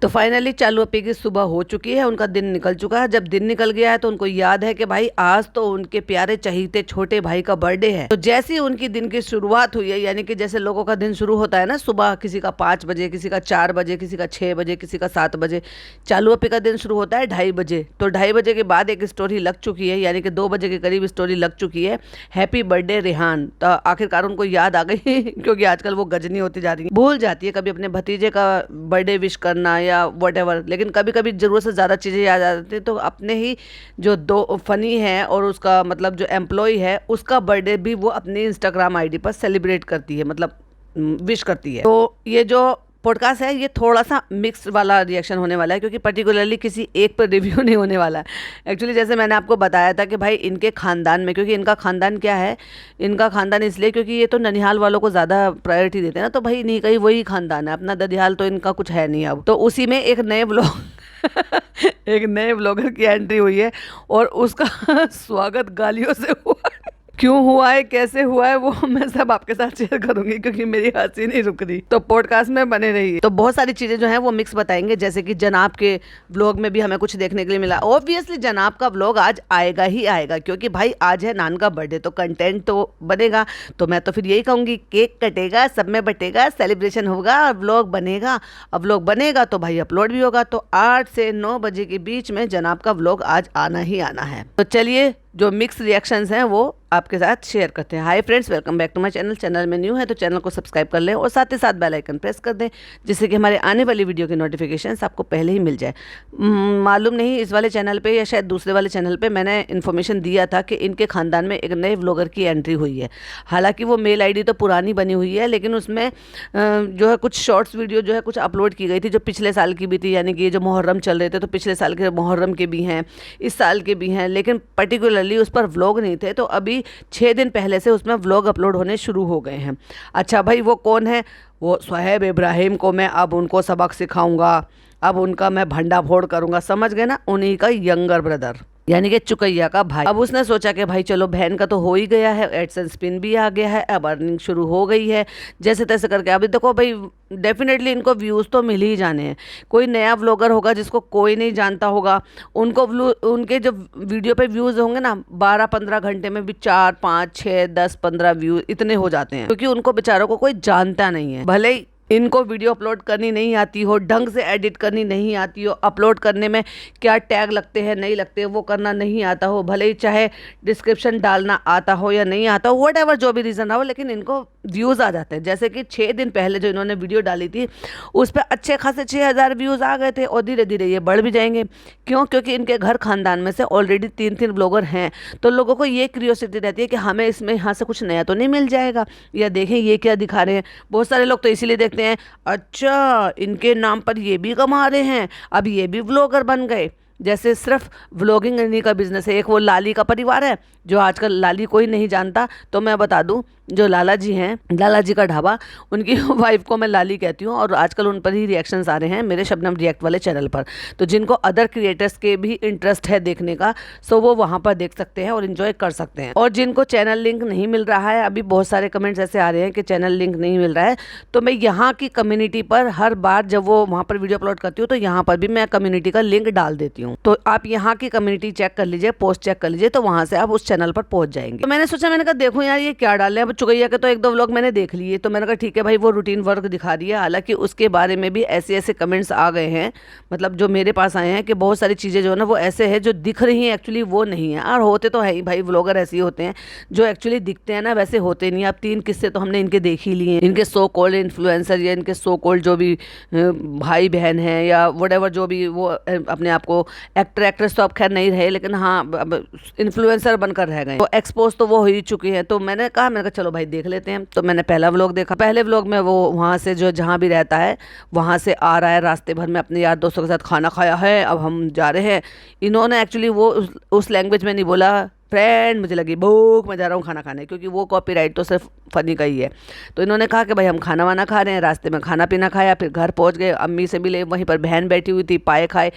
तो फाइनली चालू अपी की सुबह हो चुकी है, उनका दिन निकल चुका है। जब दिन निकल गया है तो उनको याद है कि भाई आज तो उनके प्यारे चहीते छोटे भाई का बर्थडे है। तो जैसे ही उनकी दिन की शुरुआत हुई है, यानी कि जैसे लोगों का दिन शुरू होता है ना सुबह, किसी का 5 बजे, किसी का 4 बजे, किसी का 6 बजे, किसी का 7 बजे, चालू अपी का दिन शुरू होता है 2:30 बजे। तो 2:30 बजे के बाद एक स्टोरी लग चुकी है, यानी कि 2 बजे के करीब स्टोरी लग चुकी है, हैप्पी बर्थडे रेहान। तो आखिरकार उनको याद आ गई क्योंकि आजकल वो गजनी होती जा रही है, भूल जाती है कभी अपने भतीजे का बर्थडे विश करना या वट एवर, लेकिन कभी कभी जरूरत से ज़्यादा चीज़ें याद आ जाती हैं। तो अपने ही जो दो फनी है और उसका मतलब जो एम्प्लॉय है उसका बर्थडे भी वो अपनी इंस्टाग्राम आईडी पर सेलिब्रेट करती है, मतलब विश करती है। तो ये जो पॉडकास्ट है ये थोड़ा सा मिक्स वाला रिएक्शन होने वाला है, क्योंकि पर्टिकुलरली किसी एक पर रिव्यू नहीं होने वाला है। एक्चुअली जैसे मैंने आपको बताया था कि भाई इनके ख़ानदान में, क्योंकि इनका ख़ानदान क्या है, इनका ख़ानदान इसलिए क्योंकि ये तो ननिहाल वालों को ज़्यादा प्रायोरिटी देते हैं ना, तो भाई नहीं कहीं वही ख़ानदान है, अपना ददिहाल तो इनका कुछ है नहीं। अब तो उसी में एक नए ब्लॉग एक नए ब्लॉगर की एंट्री हुई है और उसका स्वागत गालियों से हुआ। क्यों हुआ है, कैसे हुआ है, वो मैं सब आपके साथ शेयर करूंगी, क्योंकि मेरी हंसी नहीं रुक रही। तो पॉडकास्ट में बने रहिए। तो बहुत सारी चीज़ें जो हैं वो मिक्स बताएंगे, जैसे कि जनाब के व्लॉग में भी हमें कुछ देखने के लिए मिला। ऑब्वियसली जनाब का व्लॉग आज आएगा ही आएगा, क्योंकि भाई आज है नान का बर्थडे, तो कंटेंट तो बनेगा। तो मैं तो फिर यही कहूँगी, केक कटेगा, सब में बटेगा, सेलिब्रेशन होगा और व्लॉग बनेगा। अब व्लॉग बनेगा तो भाई अपलोड भी होगा। तो 8 से 9 बजे के बीच में जनाब का व्लॉग आज आना ही आना है। तो चलिए जो मिक्स रिएक्शंस हैं वो आपके साथ शेयर करते हैं। Hi friends, welcome back to my channel. Channel में न्यू है तो चैनल को सब्सक्राइब कर लें और साथ ही साथ बेल आइकन प्रेस कर दें, जिससे कि हमारे आने वाली वीडियो की नोटिफिकेशंस आपको पहले ही मिल जाए। मालूम नहीं इस वाले चैनल पे या शायद दूसरे वाले चैनल पे मैंने इन्फॉर्मेशन दिया था कि इनके ख़ानदान में एक नए व्लॉगर की एंट्री हुई है। हालाँकि वो मेल ID तो पुरानी बनी हुई है, लेकिन उसमें जो है कुछ शॉर्ट्स वीडियो जो है कुछ अपलोड की गई थी जो पिछले साल की भी थी, यानी कि ये जो मुहर्रम चल रहे थे तो पिछले साल के मुहर्रम के भी हैं, इस साल के भी हैं, लेकिन पर्टिकुलरली उस पर व्लॉग नहीं थे। तो अभी 6 दिन पहले से उसमें व्लॉग अपलोड होने शुरू हो गए हैं। अच्छा भाई, वो कौन है? वो सुहेब इब्राहिम को मैं अब उनको सबक सिखाऊंगा, अब उनका मैं भंडाफोड़ करूंगा, समझ गए ना? उन्हीं का यंगर ब्रदर, यानी कि चुकैया का भाई। अब उसने सोचा कि भाई चलो बहन का तो हो ही गया है, एडसेंस स्पिन भी आ गया है, अब अर्निंग शुरू हो गई है, जैसे तैसे करके। अभी देखो भाई डेफिनेटली इनको व्यूज़ तो मिल ही जाने हैं। कोई नया व्लॉगर होगा जिसको कोई नहीं जानता होगा, उनको उनके जो वीडियो पे व्यूज़ होंगे ना 12-15 घंटे में भी 4, 5, 6, 10, 15 व्यूज़ इतने हो जाते हैं, क्योंकि उनको बेचारों को कोई जानता नहीं है। भले ही इनको वीडियो अपलोड करनी नहीं आती हो, ढंग से एडिट करनी नहीं आती हो, अपलोड करने में क्या टैग लगते हैं नहीं लगते वो करना नहीं आता हो, भले ही चाहे डिस्क्रिप्शन डालना आता हो या नहीं आता हो, वट एवर जो भी रीज़न रहा हो, लेकिन इनको व्यूज़ आ जाते हैं। जैसे कि 6 दिन पहले जो इन्होंने वीडियो डाली थी उस पर अच्छे खासे 6000 व्यूज़ आ गए थे और धीरे धीरे ये बढ़ भी जाएंगे। क्यों? क्योंकि इनके घर खानदान में से ऑलरेडी 3-3 ब्लॉगर हैं, तो लोगों को ये क्यूरियोसिटी रहती है कि हमें इसमें यहाँ से कुछ नया तो नहीं मिल जाएगा, या देखें ये क्या दिखा रहे हैं। बहुत सारे लोग तो इसीलिए देखते हैं, अच्छा इनके नाम पर ये भी कमा रहे हैं, अब ये भी व्लॉगर बन गए। जैसे सिर्फ व्लॉगिंग इन्हीं का बिजनेस है। एक वो लाली का परिवार है, जो आजकल लाली कोई नहीं जानता, तो मैं बता दूं, जो लाला जी हैं, लाला जी का ढाबा, उनकी वाइफ को मैं लाली कहती हूँ, और आजकल उन पर ही रिएक्शंस आ रहे हैं मेरे शबनम रिएक्ट वाले चैनल पर। तो जिनको अदर क्रिएटर्स के भी इंटरेस्ट है देखने का, सो वो वहाँ पर देख सकते हैं और इन्जॉय कर सकते हैं। और जिनको चैनल लिंक नहीं मिल रहा है, अभी बहुत सारे कमेंट्स ऐसे आ रहे हैं कि चैनल लिंक नहीं मिल रहा है, तो मैं यहाँ की कम्युनिटी पर हर बार जब वो वहाँ पर वीडियो अपलोड करती हूँ तो यहाँ पर भी मैं कम्युनिटी का लिंक डाल देती हूँ। तो आप यहाँ की कम्युनिटी चेक कर लीजिए, पोस्ट चेक कर लीजिए, तो वहाँ से आप उस चैनल पर पहुँच जाएंगे। तो मैंने सोचा, मैंने कहा देखो यार ये क्या डाल रहे हैं। अब चुकैया के तो 1-2 व्लॉग मैंने देख लिए, तो मैंने कहा ठीक है भाई वो रूटीन वर्क दिखा रही है। हालांकि उसके बारे में भी ऐसे ऐसे कमेंट्स आ गए हैं, मतलब जो मेरे पास आए हैं, कि बहुत सारी चीज़ें जो है ना वो ऐसे है जो दिख रही हैं एक्चुअली वो नहीं है। और होते तो है ही भाई, व्लॉगर ऐसे ही होते हैं, जो एक्चुअली दिखते हैं ना वैसे होते नहीं। अब 3 किस्से तो हमने इनके देख ही लिए हैं, इनके सो कॉल्ड इन्फ्लुएंसर या इनके सो कॉल्ड जो भी भाई बहन हैं या वट जो भी वो अपने आप को एक्टर एक्ट्रेस तो अब खैर नहीं रहे, लेकिन हाँ इन्फ्लुएंसर बनकर रह गए, तो एक्सपोज तो वो हो ही चुकी है। तो मैंने कहा चलो भाई देख लेते हैं। तो मैंने पहला व्लॉग देखा। पहले व्लॉग में वो वहाँ से जो जहाँ भी रहता है वहाँ से आ रहा है, रास्ते भर में अपने यार दोस्तों के साथ खाना खाया है, अब हम जा रहे हैं। इन्होंने एक्चुअली वो उस लैंग्वेज में नहीं बोला फ्रेंड मुझे लगी भूख, मैं जा रहा हूँ खाना खाने, क्योंकि वो कॉपीराइट तो सिर्फ फ़नी का ही है। तो इन्होंने कहा कि भाई हम खाना वाना खा रहे हैं, रास्ते में खाना पीना खाया, फिर घर पहुँच गए, अम्मी से मिले, वहीं पर बहन बैठी हुई थी, पाए खाए,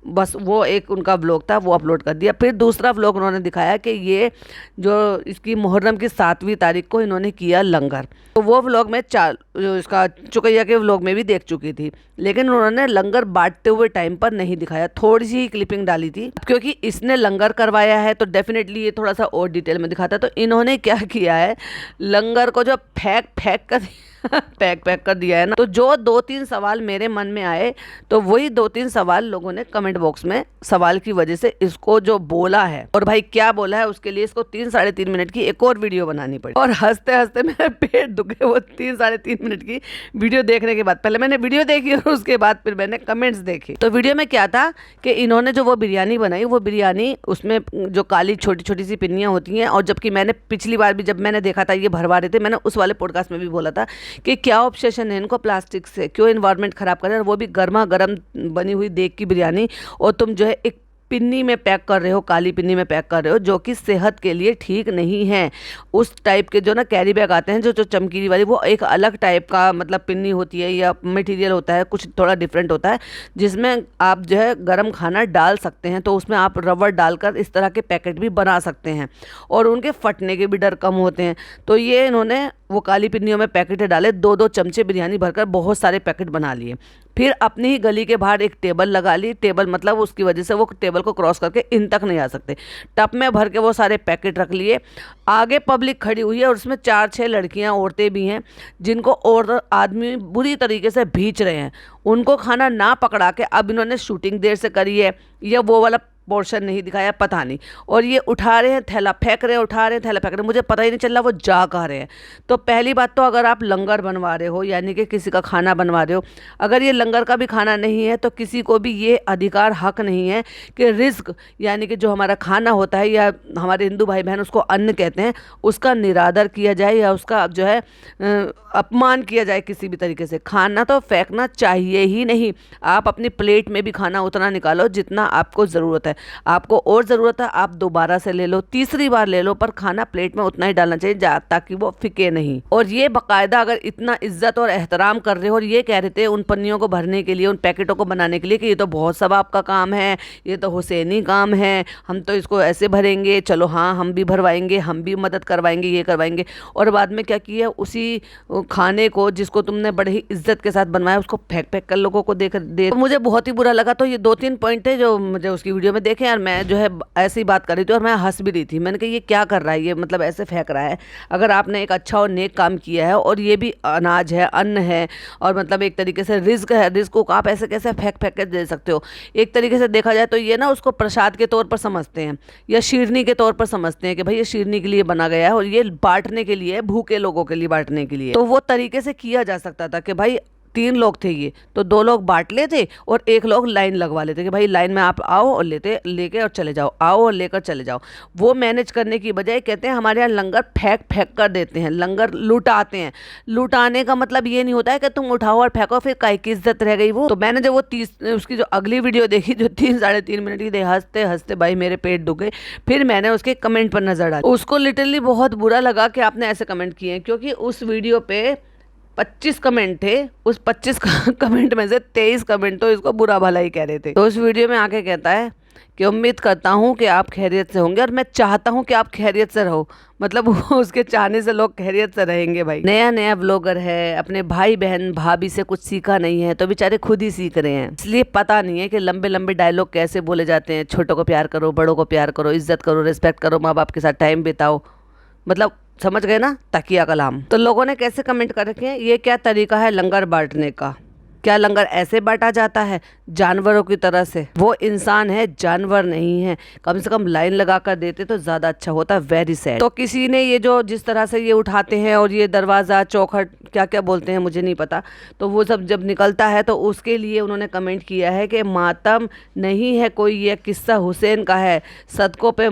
बस वो एक उनका व्लॉग था, वो अपलोड कर दिया। फिर दूसरा व्लॉग उन्होंने दिखाया कि ये जो इसकी मुहर्रम की 7वीं तारीख को इन्होंने किया लंगर। तो वो व्लॉग मैं जो इसका चुकैया के व्लॉग में भी देख चुकी थी, लेकिन उन्होंने लंगर बांटते हुए टाइम पर नहीं दिखाया, थोड़ी सी ही क्लिपिंग डाली थी। क्योंकि इसने लंगर करवाया है तो डेफिनेटली ये थोड़ा सा और डिटेल में दिखाता। तो इन्होंने क्या किया है, लंगर को जो फेंक कर पैक कर दिया है ना। तो जो 2-3 सवाल मेरे मन में आए, तो वही 2-3 सवाल लोगों ने कमेंट बॉक्स में सवाल की वजह से इसको जो बोला है, और भाई क्या बोला है उसके लिए इसको 3-3.5 मिनट की एक और वीडियो बनानी पड़ी। और हंसते हंसते मेरा पेट दुखे वो 3-3.5 मिनट की वीडियो देखने के बाद। पहले मैंने वीडियो देखी और उसके बाद फिर मैंने कमेंट्स देखे। तो वीडियो में क्या था कि इन्होंने जो वो बिरयानी बनाई, वो बिरयानी उसमें जो काली छोटी छोटी सी पिन्नियाँ होती हैं, और जबकि मैंने पिछली बार भी जब मैंने देखा था ये भरवा रहे थे, मैंने उस वाले पॉडकास्ट में भी बोला था कि क्या ऑब्सेशन है इनको प्लास्टिक से, क्यों एनवायरनमेंट खराब कर रहे हैं, वो भी गर्मा गर्म बनी हुई देग की बिरयानी, और तुम जो है एक पिन्नी में पैक कर रहे हो, काली पिन्नी में पैक कर रहे हो, जो कि सेहत के लिए ठीक नहीं है। उस टाइप के जो ना कैरी बैग आते हैं जो चमकीली वाली, वो एक अलग टाइप का मतलब पिन्नी होती है या मटेरियल होता है, कुछ थोड़ा डिफरेंट होता है, जिसमें आप जो है गर्म खाना डाल सकते हैं। तो उसमें आप रबर डालकर इस तरह के पैकेट भी बना सकते हैं, और उनके फटने के भी डर कम होते हैं। तो ये इन्होंने वो काली पिन्नियों में पैकेट डाले, 2-2 चमचे बिरयानी भरकर बहुत सारे पैकेट बना लिए। फिर अपनी ही गली के बाहर एक टेबल लगा ली, टेबल मतलब उसकी वजह से वो टेबल को क्रॉस करके इन तक नहीं आ सकते। टब में भर के वो सारे पैकेट रख लिए। आगे पब्लिक खड़ी हुई है और उसमें 4-6 लड़कियां, औरतें भी हैं, जिनको और आदमी बुरी तरीके से भींच रहे हैं। उनको खाना ना पकड़ा के अब इन्होंने शूटिंग देर से करी है, या वो वाला पोर्शन नहीं दिखाया, पता नहीं। और ये उठा रहे हैं थैला फेंक रहे हैं, उठा रहे हैं थैला फेंक रहे हैं, मुझे पता ही नहीं चल रहा वो जा कहाँ रहे हैं। तो पहली बात तो अगर आप लंगर बनवा रहे हो, यानी कि किसी का खाना बनवा रहे हो, अगर ये लंगर का भी खाना नहीं है तो किसी को भी ये अधिकार हक नहीं है कि रिस्क यानी कि जो हमारा खाना होता है, या हमारे हिंदू भाई बहन उसको अन्न कहते हैं, उसका निरादर किया जाए या उसका जो है अपमान किया जाए किसी भी तरीके से। खाना तो फेंकना चाहिए ही नहीं। आप अपनी प्लेट में भी खाना उतना निकालो जितना आपको ज़रूरत है। आपको और ज़रूरत है आप दोबारा से ले लो, तीसरी बार ले लो, पर खाना प्लेट में उतना ही डालना चाहिए ताकि वो फिके नहीं। और ये बाकायदा अगर इतना इज्जत और एहतराम कर रहे हो, और ये कह रहे थे उन पन्नियों को भरने के लिए, उन पैकेटों को बनाने के लिए कि ये तो बहुत सवाब का काम है, ये तो हुसैनी काम है, हम तो इसको ऐसे भरेंगे, चलो हाँ हम भी भरवाएंगे, हम भी मदद करवाएंगे, ये करवाएंगे। और बाद में क्या किया, उसी खाने को जिसको तुमने बड़े ही इज्जत के साथ बनवाया, उसको फेंक कर लोगों को दे। तो मुझे बहुत ही बुरा लगा। तो ये 2-3 पॉइंट थे जो मुझे उसकी वीडियो में देखे, और मैं जो है ऐसी ही बात कर रही थी और मैं हंस भी रही थी। मैंने कहा ये क्या कर रहा है, ये मतलब ऐसे फेंक रहा है। अगर आपने एक अच्छा और नेक काम किया है, और ये भी अनाज है, अन्न है, और मतलब एक तरीके से रिस्क है, रिस्क को आप ऐसे कैसे फेंक के दे सकते हो। एक तरीके से देखा जाए तो ये ना उसको प्रसाद के तौर पर समझते हैं, या शीरनी के तौर पर समझते हैं कि भाई ये शीरनी के लिए बना गया है और ये बांटने के लिए, भूखे लोगों के लिए बांटने के लिए। तो वो तरीके से किया जा सकता था कि भाई 3 लोग थे ये, तो 2 लोग बांट लेते और 1 लोग लाइन लगवा लेते कि भाई लाइन में आप आओ और लेके और चले जाओ, आओ और लेकर चले जाओ। वो मैनेज करने की बजाय कहते हैं हमारे यहाँ लंगर फेंक कर देते हैं, लंगर लुटाते हैं। लुटाने का मतलब ये नहीं होता है कि तुम उठाओ और फेंको, फिर काहे की इज्जत रह गई वो। तो मैंने जब वो उसकी जो अगली वीडियो देखी जो 3-3.5 मिनट की थी, हंसते हंसते भाई मेरे पेट दुख गए। फिर मैंने उसके कमेंट पर नजर डाली, उसको लिटरली बहुत बुरा लगा कि आपने ऐसे कमेंट किए हैं, क्योंकि उस वीडियो पे 25 कमेंट थे। उस 25 कमेंट में से 23 कमेंट तो इसको बुरा भला ही कह रहे थे। तो उस वीडियो में आके कहता है कि उम्मीद करता हूँ कि आप खैरियत से होंगे, और मैं चाहता हूँ कि आप खैरियत से रहो। मतलब उसके चाहने से लोग खैरियत से रहेंगे। भाई नया व्लॉगर है, अपने भाई बहन भाभी से कुछ सीखा नहीं है, तो बेचारे खुद ही सीख रहे हैं। इसलिए पता नहीं है कि लंबे लंबे डायलॉग कैसे बोले जाते हैं। छोटों को प्यार करो, बड़ों को प्यार करो, इज्जत करो, रिस्पेक्ट करो, माँ बाप के साथ टाइम बिताओ, मतलब समझ गए ना, तकिया कलाम। तो लोगों ने कैसे कमेंट कर रखे हैं, ये क्या तरीका है लंगर बांटने का? क्या लंगर ऐसे बांटा जाता है जानवरों की तरह से? वो इंसान है, जानवर नहीं है। कम से कम लाइन लगा कर देते तो ज्यादा अच्छा होता। Very sad. तो किसी ने ये जो जिस तरह से ये उठाते हैं, और ये दरवाजा चौखट क्या क्या बोलते हैं मुझे नहीं पता, तो वो सब जब निकलता है तो उसके लिए उन्होंने कमेंट किया है कि मातम नहीं है कोई, ये किस्सा हुसैन का है। सड़कों पे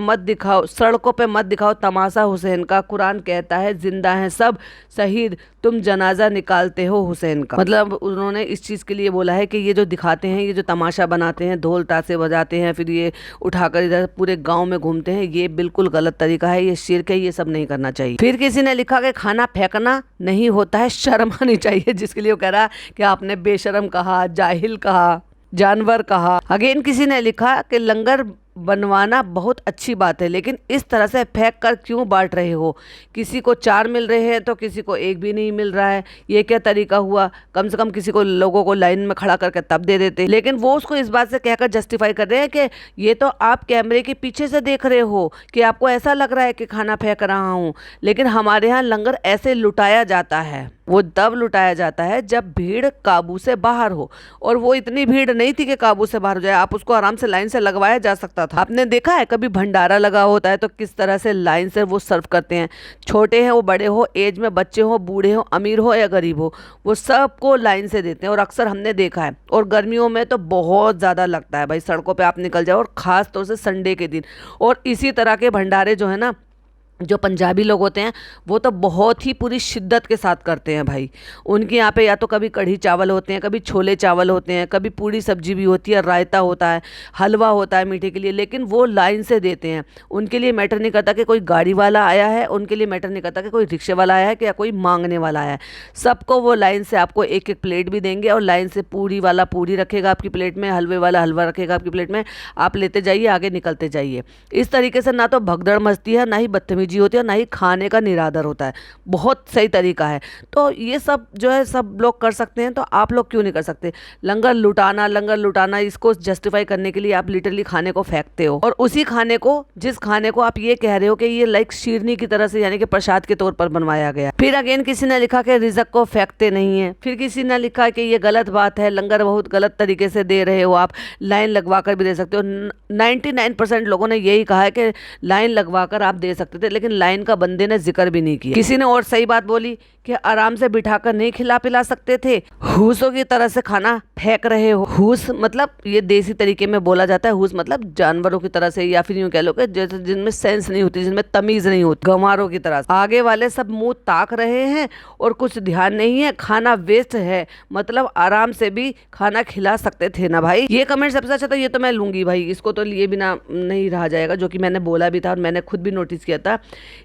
मत दिखाओ तमाशा हुसैन का। कुरान कहता है जिंदा हैं सब शहीद, तुम जनाजा निकालते हो हुसैन का। मतलब उन्होंने इस चीज़ के लिए बोला है कि ये जो दिखाते हैं, ये जो तमाशा बनाते हैं, ढोल ताशे बजाते हैं, फिर ये उठाकर इधर पूरे गांव में घूमते हैं, ये बिल्कुल गलत तरीका है, ये शिर्क है, ये सब नहीं करना चाहिए। फिर किसी ने लिखा कि खाना फेंकना नहीं होता है, शर्म आनी चाहिए, जिसके लिए वो कह रहा कि आपने बेशरम कहा, जाहिल कहा, जानवर कहा। अगेन किसी ने लिखा कि लंगर बनवाना बहुत अच्छी बात है, लेकिन इस तरह से फेंक कर क्यों बांट रहे हो? किसी को 4 मिल रहे हैं तो किसी को 1 भी नहीं मिल रहा है, ये क्या तरीका हुआ? कम से कम किसी को, लोगों को लाइन में खड़ा करके तब दे देते। लेकिन वो उसको इस बात से कहकर जस्टिफाई कर रहे हैं कि ये तो आप कैमरे के पीछे से देख रहे हो कि आपको ऐसा लग रहा है कि खाना फेंक रहा हूँ, लेकिन हमारे यहाँ लंगर ऐसे लुटाया जाता है। वो तब लुटाया जाता है जब भीड़ काबू से बाहर हो, और वो इतनी भीड़ नहीं थी कि काबू से बाहर हो जाए। आप उसको आराम से लाइन से लगवाया जा सकता था। आपने देखा है कभी भंडारा लगा होता है तो किस तरह से लाइन से वो सर्व करते हैं? छोटे हैं वो, बड़े हो, एज में बच्चे हो, बूढ़े हो, अमीर हो या गरीब हो, वो सबको लाइन से देते हैं। और अक्सर हमने देखा है, और गर्मियों में तो बहुत ज़्यादा लगता है भाई, सड़कों पर आप निकल जाओ, और ख़ास तौर से संडे के दिन। और इसी तरह के भंडारे जो है ना, जो पंजाबी लोग होते हैं, वो तो बहुत ही पूरी शिद्दत के साथ करते हैं भाई। उनके यहाँ पे या तो कभी कढ़ी चावल होते हैं, कभी छोले चावल होते हैं, कभी पूरी सब्जी भी होती है, रायता होता है, हलवा होता है मीठे के लिए, लेकिन वो लाइन से देते हैं। उनके लिए मैटर नहीं करता कि कोई गाड़ी वाला आया है, उनके लिए मैटर नहीं करता कि कोई रिक्शे वाला आया है कि या कोई मांगने वाला आया है। सबको वो लाइन से आपको एक एक प्लेट भी देंगे, और लाइन से पूरी वाला पूरी रखेगा आपकी प्लेट में, हलवे वाला हलवा रखेगा आपकी प्लेट में, आप लेते जाइए, आगे निकलते जाइए। इस तरीके से ना तो भगदड़ मचती है, ना ही बदतमीजी होती है, ना ही खाने का निरादर होता है। बहुत सही तरीका है। तो ये सब जो है सब लोग कर सकते हैं, तो आप लोग क्यों नहीं कर सकते? लंगर लुटाना, इसको जस्टिफाई करने के लिए आप लिटरली खाने को फेंकते हो, और उसी खाने को, जिस खाने को आप ये कह रहे हो कि ये लाइक शीरनी की तरह से, यानी कि प्रसाद के तौर पर बनवाया गया। फिर अगेन किसी ने लिखा कि रिज़्क को फेंकते नहीं है। फिर किसी ने लिखा कि ये गलत बात है, लंगर बहुत गलत तरीके से दे रहे हो आप, लाइन लगवा कर भी दे सकते हो। 99% लोगों ने यही कहा है कि लाइन लगवा कर आप दे सकते थे, लेकिन लाइन का बंदे ने जिक्र भी नहीं किया। किसी ने और सही बात बोली कि आराम से बिठाकर नहीं खिला पिला सकते थे, हुसों की तरह से खाना फेंक रहे हो। हुस मतलब ये देसी तरीके में बोला जाता है, हुस मतलब जानवरों की तरह से, या फिर यूं कह लो कि जैसे जिनमें सेंस नहीं होती, जिनमें तमीज नहीं होती, गंवारों की तरह। आगे वाले सब मुंह ताक रहे हैं और कुछ ध्यान नहीं है, खाना वेस्ट है, मतलब आराम से भी खाना खिला सकते थे ना भाई। ये कमेंट सबसे अच्छा था, ये तो मैं लूंगी भाई, इसको तो लिए बिना नहीं रहा जाएगा, जो कि मैंने बोला भी था और मैंने खुद भी नोटिस किया था।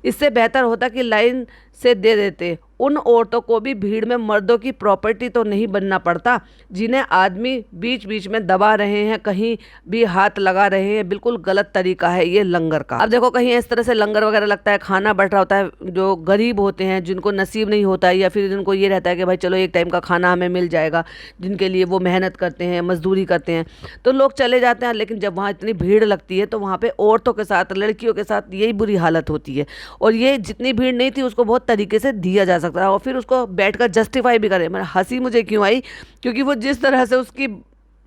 इससे बेहतर होता कि लाइन से दे देते। उन औरतों को भी भीड़ में मर्दों की प्रॉपर्टी तो नहीं बनना पड़ता, जिन्हें आदमी बीच बीच में दबा रहे हैं, कहीं भी हाथ लगा रहे हैं। बिल्कुल गलत तरीका है ये लंगर का। अब देखो, कहीं इस तरह से लंगर वगैरह लगता है, खाना बट रहा होता है, जो गरीब होते हैं, जिनको नसीब नहीं होता है, या फिर जिनको ये रहता है कि भाई चलो एक टाइम का खाना हमें मिल जाएगा, जिनके लिए वो मेहनत करते हैं, मजदूरी करते हैं, तो लोग चले जाते हैं। लेकिन जब वहाँ इतनी भीड़ लगती है तो वहाँ पे औरतों के साथ, लड़कियों के साथ यही बुरी हालत होती है। और ये जितनी भीड़ नहीं थी उसको बहुत तरीके से दिया जा सकता है, और फिर उसको बैठकर जस्टिफाई भी करे। मैंने हंसी मुझे क्यों आई, क्योंकि वो जिस तरह से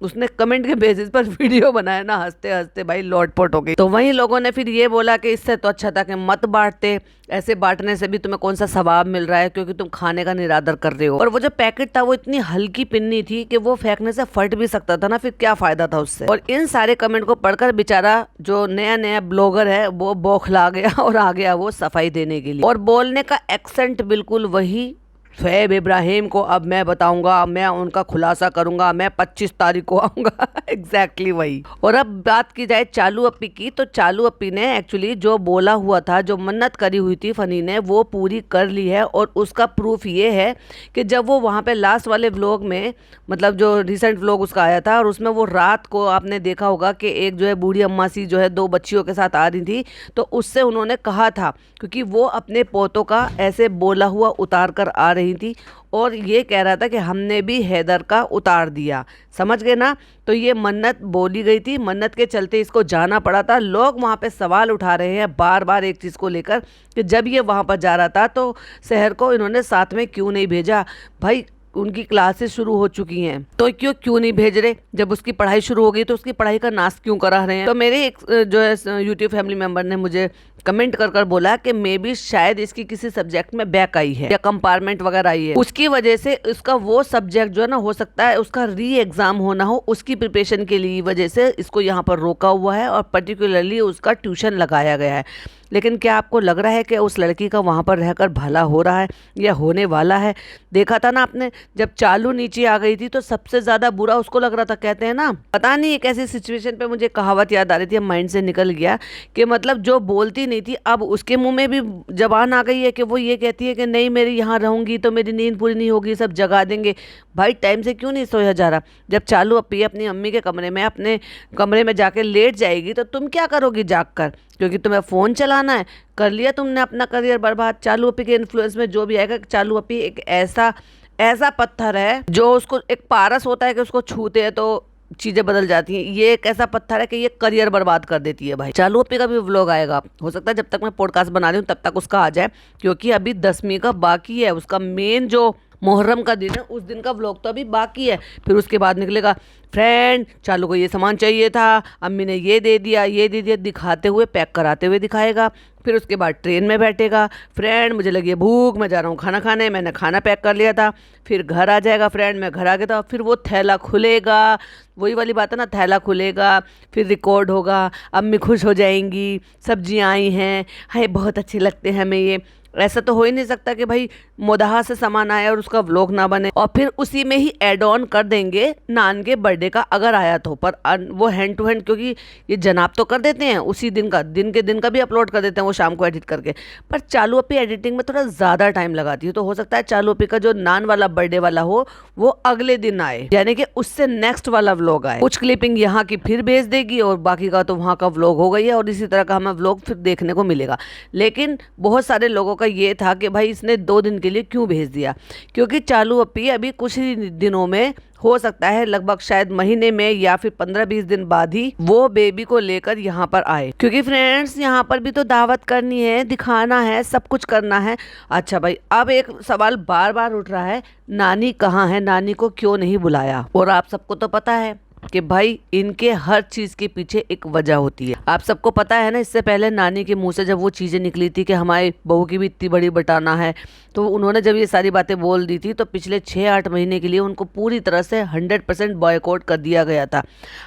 उसने कमेंट के बेसिस पर वीडियो बनाया ना, हंसते हंसते भाई लोटपोट हो गई। तो वहीं लोगों ने फिर ये बोला कि इससे तो अच्छा था कि मत बांटते, ऐसे बांटने से भी तुम्हें कौन सा सवाब मिल रहा है, क्योंकि तुम खाने का निरादर कर रहे हो। और वो जो पैकेट था वो इतनी हल्की पिन्नी थी कि वो फेंकने से फट भी सकता था ना, फिर क्या फायदा था उससे। और इन सारे कमेंट को पढ़कर बेचारा जो नया नया ब्लॉगर है वो बौखला गया और आ गया वो सफाई देने के लिए। और बोलने का एक्सेंट बिल्कुल वही, शोएब इब्राहिम को अब मैं बताऊंगा, मैं उनका खुलासा करूंगा, मैं 25 तारीख को आऊंगा। एग्जैक्टली वही। और अब बात की जाए चालू अप्पी की, तो चालू अप्पी ने एक्चुअली जो बोला हुआ था, जो मन्नत करी हुई थी फनी ने, वो पूरी कर ली है। और उसका प्रूफ ये है कि जब वो वहाँ पे लास्ट वाले व्लॉग में, मतलब जो रिसेंट व्लॉग उसका आया था, और उसमें वो रात को आपने देखा होगा कि एक जो है बूढ़ी अम्मा सी जो है 2 बच्चियों के साथ आ रही थी, तो उससे उन्होंने कहा था, क्योंकि वो अपने पोतों का ऐसे बोला हुआ उतार कर आ रही थी, और ये कह रहा था कि हमने भी हैदर का उतार दिया, समझ गए ना। तो ये मन्नत बोली गई थी, मन्नत के चलते इसको जाना पड़ा था। लोग वहाँ पे सवाल उठा रहे हैं बार बार एक चीज़ को लेकर कि जब ये वहाँ पर जा रहा था तो शहर को इन्होंने साथ में क्यों नहीं भेजा। भाई उनकी क्लासेस शुरू हो चुकी हैं तो क्यों नहीं भेज रहे। जब उसकी पढ़ाई शुरू हो गई तो उसकी पढ़ाई का नाश क्यों करा रहे हैं। तो मेरे एक जो है यूट्यूब फैमिली मेंबर ने मुझे कमेंट कर बोला कि मे बी शायद इसकी किसी सब्जेक्ट में बैक आई है या कंपार्टमेंट वगैरह आई है, उसकी वजह से उसका वो सब्जेक्ट जो है ना, हो सकता है उसका री एग्जाम होना हो, उसकी प्रिपरेशन के लिए वजह से इसको यहाँ पर रोका हुआ है और पर्टिकुलरली उसका ट्यूशन लगाया गया है। लेकिन क्या आपको लग रहा है कि उस लड़की का वहाँ पर रहकर भला हो रहा है या होने वाला है? देखा था ना आपने, जब चालू नीचे आ गई थी तो सबसे ज्यादा बुरा उसको लग रहा था। कहते हैं ना, पता नहीं एक ऐसी सिचुएशन पे मुझे कहावत याद आ रही थी, अब माइंड से निकल गया, कि मतलब जो बोलती नहीं थी अब उसके मुंह में भी जबान आ गई है कि वो ये कहती है कि नहीं मेरी यहाँ रहूंगी तो मेरी नींद पूरी नहीं होगी, सब जगा देंगे। भाई टाइम से क्यों नहीं सोया जा रहा? जब चालू अपी अपनी अम्मी के कमरे में अपने कमरे में जाके लेट जाएगी तो तुम क्या करोगी जाग कर? क्योंकि तुम्हें फ़ोन चलाना है। कर लिया तुमने अपना करियर बर्बाद। चालू अपी के इन्फ्लुएंस में जो भी आएगा, चालू अपी एक ऐसा ऐसा पत्थर है जो उसको, एक पारस होता है कि उसको छूते हैं तो चीजें बदल जाती हैं, ये एक ऐसा पत्थर है कि ये करियर बर्बाद कर देती है। भाई चालू अपी का भी व्लॉग आएगा, हो सकता है जब तक मैं पॉडकास्ट बना रही हूँ तब तक उसका आ जाए, क्योंकि अभी 10वीं का बाकी है। उसका मेन जो मुहर्रम का दिन है उस दिन का व्लॉग तो अभी बाकी है। फिर उसके बाद निकलेगा, फ्रेंड चालू को ये सामान चाहिए था, अम्मी ने ये दे दिया ये दे दिया, दिखाते हुए पैक कराते हुए दिखाएगा। फिर उसके बाद ट्रेन में बैठेगा, फ्रेंड मुझे लगी है भूख, मैं जा रहा हूँ खाना खाने, मैंने खाना पैक कर लिया था। फिर घर आ जाएगा, फ्रेंड मैं घर आ गया था। फिर वो थैला खुलेगा, वही वाली बात है ना, थैला खुलेगा, फिर रिकॉर्ड होगा, अम्मी खुश हो जाएंगी, सब्जियाँ आई हैं, हाय बहुत अच्छी लगते हैं हमें ये। ऐसा तो हो ही नहीं सकता कि भाई मोदाहा से सामान आया और उसका व्लॉग ना बने। और फिर उसी में ही ऐड ऑन कर देंगे नान के बर्थडे का अगर आया तो, पर वो हैंड टू हैंड, क्योंकि ये जनाब तो कर देते हैं उसी दिन का, दिन के दिन का भी अपलोड कर देते हैं वो शाम को एडिट करके। पर चालू अपी एडिटिंग में थोड़ा ज़्यादा टाइम लगाती है, तो हो सकता है चालू अपी का जो नान वाला बर्थडे वाला हो वो अगले दिन आए, यानी कि उससे नेक्स्ट वाला व्लॉग आए। कुछ क्लिपिंग यहाँ की फिर भेज देगी और बाकी का तो वहाँ का व्लॉग हो गई है, और इसी तरह का हमें व्लॉग फिर देखने को मिलेगा। लेकिन बहुत सारे लोगों का ये था कि भाई इसने 2 दिन के लिए क्यों भेज दिया, क्योंकि चालू अपी अभी कुछ ही दिनों में, हो सकता है लगभग शायद महीने में या फिर 15-20 दिन बाद ही वो बेबी को लेकर यहाँ पर आए। क्योंकि फ्रेंड्स यहाँ पर भी तो दावत करनी है, दिखाना है, सब कुछ करना है। अच्छा भाई, अब एक सवाल बार बार उठ रहा है, नानी कहाँ है, नानी को क्यों नहीं बुलाया? और आप सबको तो पता है कि भाई इनके हर चीज के पीछे एक वजह होती है। आप सबको पता है ना, इससे पहले नानी के मुंह से जब वो चीजें निकली थी कि हमारी बहू की भी इतनी बड़ी बटाना है, तो उन्होंने जब ये सारी बातें बोल दी थी तो पिछले 6-8 महीने के लिए उनको पूरी तरह से 100% बॉयकॉट कर दिया गया था।